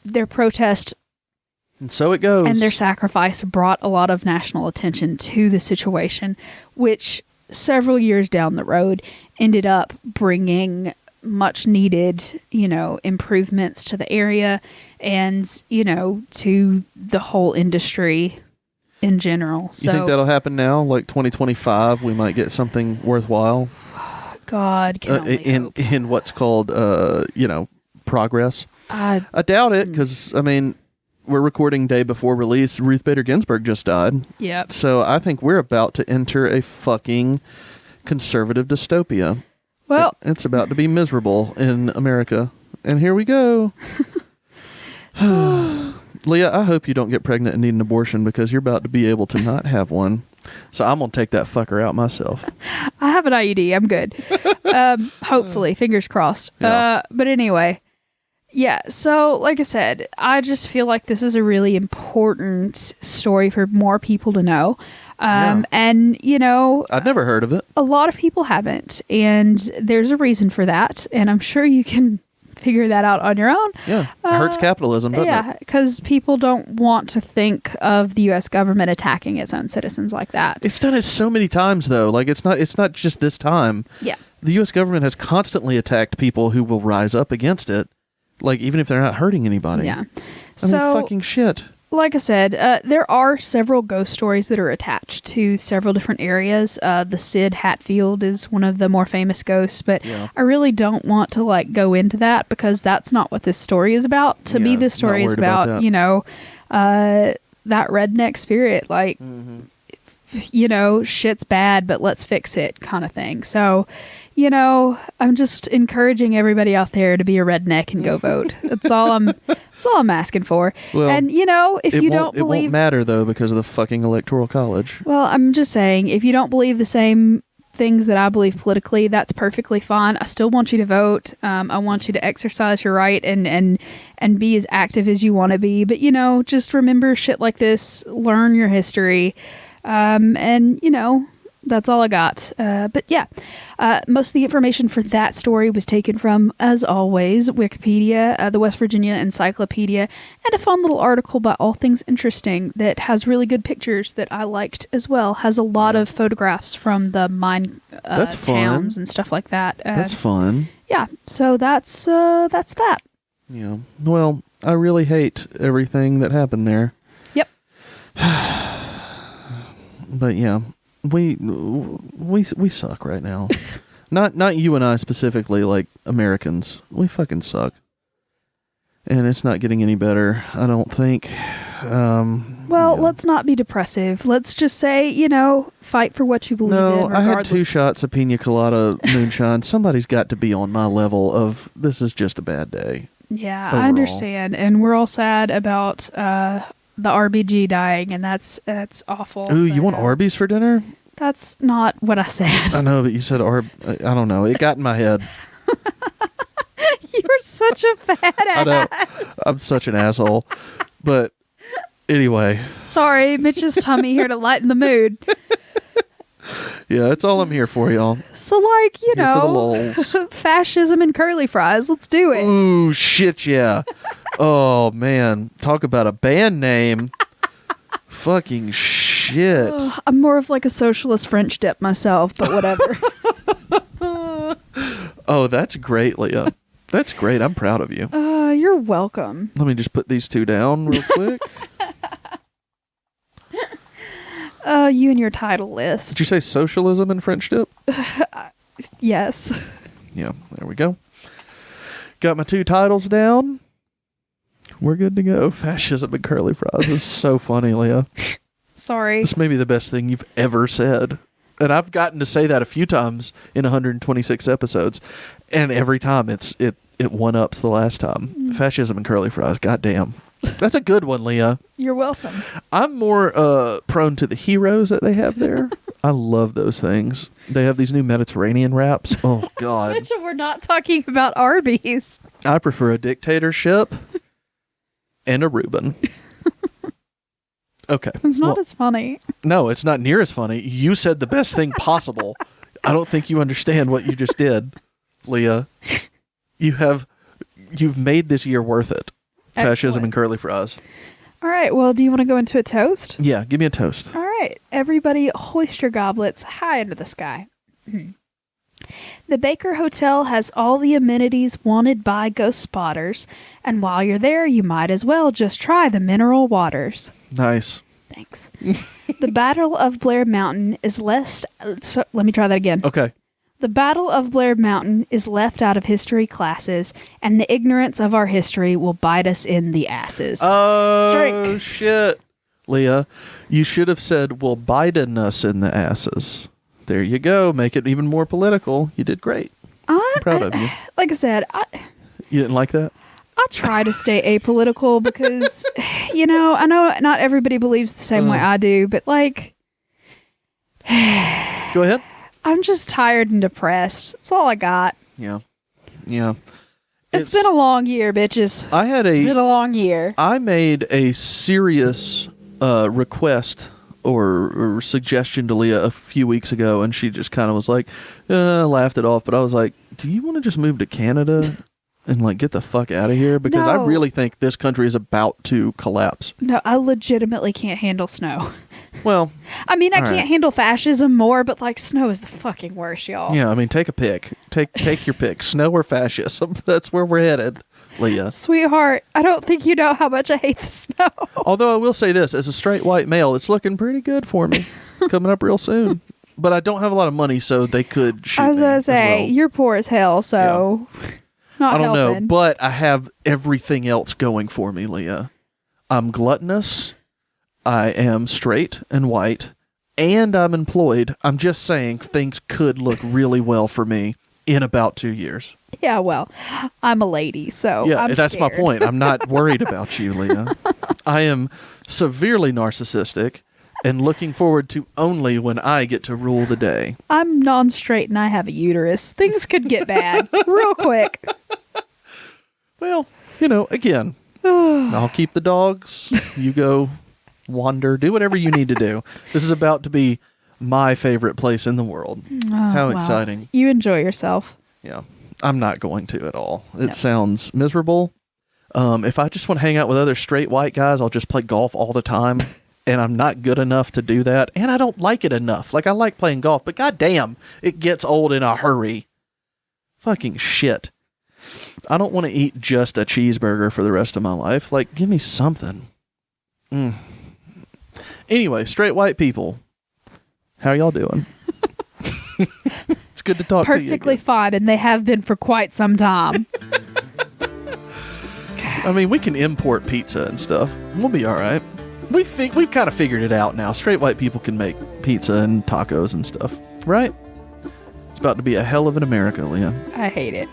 A: their protest...
B: And so it goes.
A: And their sacrifice brought a lot of national attention to the situation, which several years down the road ended up bringing much needed, you know, improvements to the area and, you know, to the whole industry in general. So,
B: you think that'll happen now? Like 2025, we might get something worthwhile?
A: God, can only hope.
B: In what's called, you know, progress? I doubt it, because, I mean... We're recording day before release. Ruth Bader Ginsburg just died.
A: Yep.
B: So I think we're about to enter a fucking conservative dystopia.
A: Well,
B: it's about to be miserable in America. And here we go. Leah, I hope you don't get pregnant and need an abortion because you're about to be able to not have one. So I'm going to take that fucker out myself.
A: I have an IUD. I'm good. Hopefully. Fingers crossed.
B: Yeah.
A: But anyway... Yeah, so like I said, I just feel like this is a really important story for more people to know. And, you know...
B: I'd never heard of it.
A: A lot of people haven't, and there's a reason for that, and I'm sure you can figure that out on your own.
B: Yeah, it hurts capitalism, doesn't it?
A: Yeah, because people don't want to think of the U.S. government attacking its own citizens like that.
B: It's done it so many times, though. Like, it's not just this time.
A: Yeah.
B: The U.S. government has constantly attacked people who will rise up against it. Like, even if they're not hurting anybody.
A: Yeah.
B: I mean, fucking shit.
A: Like I said, there are several ghost stories that are attached to several different areas. The Sid Hatfield is one of the more famous ghosts, but I really don't want to, like, go into that because that's not what this story is about. To me, this story is about, you know, that redneck spirit, like, you know, shit's bad, but let's fix it kind of thing. So... You know, I'm just encouraging everybody out there to be a redneck and go vote. That's all I'm asking for. Well, and you know, if you don't believe,
B: it won't matter though because of the fucking Electoral College.
A: Well, I'm just saying, if you don't believe the same things that I believe politically, that's perfectly fine. I still want you to vote. I want you to exercise your right and be as active as you want to be. But you know, just remember shit like this. Learn your history, and you know. That's all I got. But yeah, most of the information for that story was taken from, as always, Wikipedia, the West Virginia Encyclopedia, and a fun little article by All Things Interesting that has really good pictures that I liked as well. Has a lot of photographs from the mine towns and stuff like that.
B: That's fun.
A: Yeah, so that's that.
B: Yeah. Well, I really hate everything that happened there.
A: Yep.
B: But yeah. We suck right now. Not you and I specifically, like Americans. We fucking suck. And it's not getting any better, I don't think.
A: Let's not be depressive. Let's just say, you know, fight for what you believe in.
B: No, I had 2 shots of Pina Colada Moonshine. Somebody's got to be on my level of this is just a bad day.
A: Yeah,
B: overall.
A: I understand. And we're all sad about the RBG dying, and that's awful.
B: Ooh, you want Arby's for dinner?
A: That's not what I said.
B: I know, but you said I don't know. It got in my head.
A: You're such a fat ass.
B: I know. I'm such an asshole. But anyway.
A: Sorry, Mitch's tummy here to lighten the mood.
B: Yeah, that's all I'm here for, y'all.
A: So, like, you
B: here
A: know, fascism and curly fries. Let's do it.
B: Ooh, shit, yeah. Oh, man. Talk about a band name. Fucking shit.
A: I'm more of like a socialist French dip myself, but whatever.
B: Oh, that's great, Leah. That's great. I'm proud of you.
A: You're welcome.
B: Let me just put these 2 down real quick.
A: You and your title list.
B: Did you say socialism and French dip?
A: Yes.
B: Yeah, there we go. Got my 2 titles down. We're good to go. Fascism and curly fries is so funny, Leah.
A: Sorry.
B: This may be the best thing you've ever said. And I've gotten to say that a few times in 126 episodes. And every time it one-ups the last time. Fascism and curly fries. Goddamn. That's a good one, Leah.
A: You're welcome.
B: I'm more prone to the heroes that they have there. I love those things. They have these new Mediterranean wraps. Oh, God.
A: We're not talking about Arby's.
B: I prefer a dictatorship and a Reuben. Okay.
A: It's not as funny.
B: No, it's not near as funny. You said the best thing possible. I don't think you understand what you just did, Leah. You've made this year worth it. Fascism
A: Excellent.
B: and curly fries.
A: All right. Well, do you want to go into a toast?
B: Yeah, give me a toast.
A: All right. Everybody, hoist your goblets high into the sky. The Baker Hotel has all the amenities wanted by ghost spotters, and while you're there, you might as well just try the mineral waters.
B: Nice.
A: Thanks. The Battle of Blair Mountain is less... let me try that again.
B: Okay.
A: The Battle of Blair Mountain is left out of history classes, and the ignorance of our history will bite us in the asses.
B: Oh,
A: Drink.
B: shit. Leah, you should have said, will Biden us in the asses. There you go. Make it even more political. You did great. I'm proud of you.
A: Like I said,
B: You didn't like that?
A: I try to stay apolitical because, I know not everybody believes the same way I do, but like...
B: Go ahead.
A: I'm just tired and depressed. That's all I got.
B: Yeah.
A: It's been a long year, bitches. It's been a long year.
B: I made a serious request or suggestion to Leah a few weeks ago, and she just kind of was like, laughed it off. But I was like, do you want to just move to Canada and like get the fuck out of here? Because I really think this country is about to collapse.
A: No, I legitimately can't handle snow.
B: Well,
A: I mean, I can't handle fascism more, but like snow is the fucking worst, y'all.
B: yeah, I mean, take a pick. Take your pick. Snow or fascism. That's where we're headed, Leah.
A: Sweetheart, I don't think you know how much I hate the snow.
B: Although I will say this, as a straight white male, it's looking pretty good for me. Coming up real soon. But I don't have a lot of money, so they could shoot me.
A: I was going to say,
B: well.
A: you're poor as hell, so not
B: I don't
A: helping.
B: know, but I have everything else going for me, Leah. I'm gluttonous. I am straight and white, and I'm employed. I'm just saying things could look really well for me in about 2 years.
A: Yeah, well, I'm a lady, so
B: yeah,
A: I'm
B: that's
A: scared.
B: my point. I'm not worried about you, Leah. I am severely narcissistic and looking forward to only when I get to rule the day.
A: I'm non-straight and I have a uterus. Things could get bad real quick.
B: Well, again, I'll keep the dogs. You go wander, do whatever you need to do. This is about to be my favorite place in the world. How exciting.
A: You enjoy yourself.
B: Yeah, I'm not going to at all. It sounds miserable. If I just want to hang out with other straight white guys, I'll just play golf all the time. And I'm not good enough to do that. And I don't like it enough. Like, I like playing golf, but goddamn, it gets old in a hurry. Fucking shit. I don't want to eat just a cheeseburger for the rest of my life. Like, give me something. Anyway, straight white people, how y'all doing? It's good to talk to you.
A: Perfectly fine, and they have been for quite some time.
B: I mean, we can import pizza and stuff. We'll be all right. We think we've kind of figured it out now. Straight white people can make pizza and tacos and stuff, right? It's about to be a hell of an America, Leah.
A: I hate it.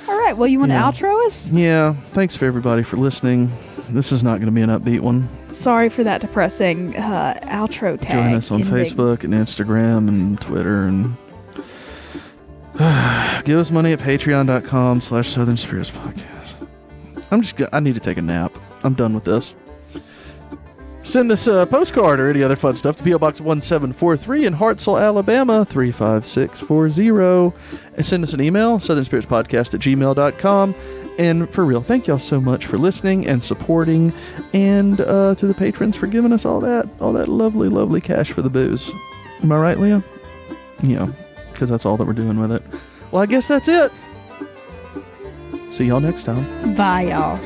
A: All right, well, you want to outro us?
B: Yeah, thanks for everybody for listening. This is not going to be an upbeat one.
A: Sorry for that depressing outro tag.
B: Join us on Facebook and Instagram and Twitter, and give us money at patreon.com/Southern Spirits Podcast. I need to take a nap. I'm done with this. Send us a postcard or any other fun stuff to P.O. Box 1743 in Hartselle, Alabama 35640. And send us an email, southernspiritspodcast@gmail.com. And for real, thank y'all so much for listening and supporting, and to the patrons for giving us all that lovely, lovely cash for the booze. Am I right, Leah? Yeah, because that's all that we're doing with it. Well, I guess that's it. See y'all next time.
A: Bye, y'all.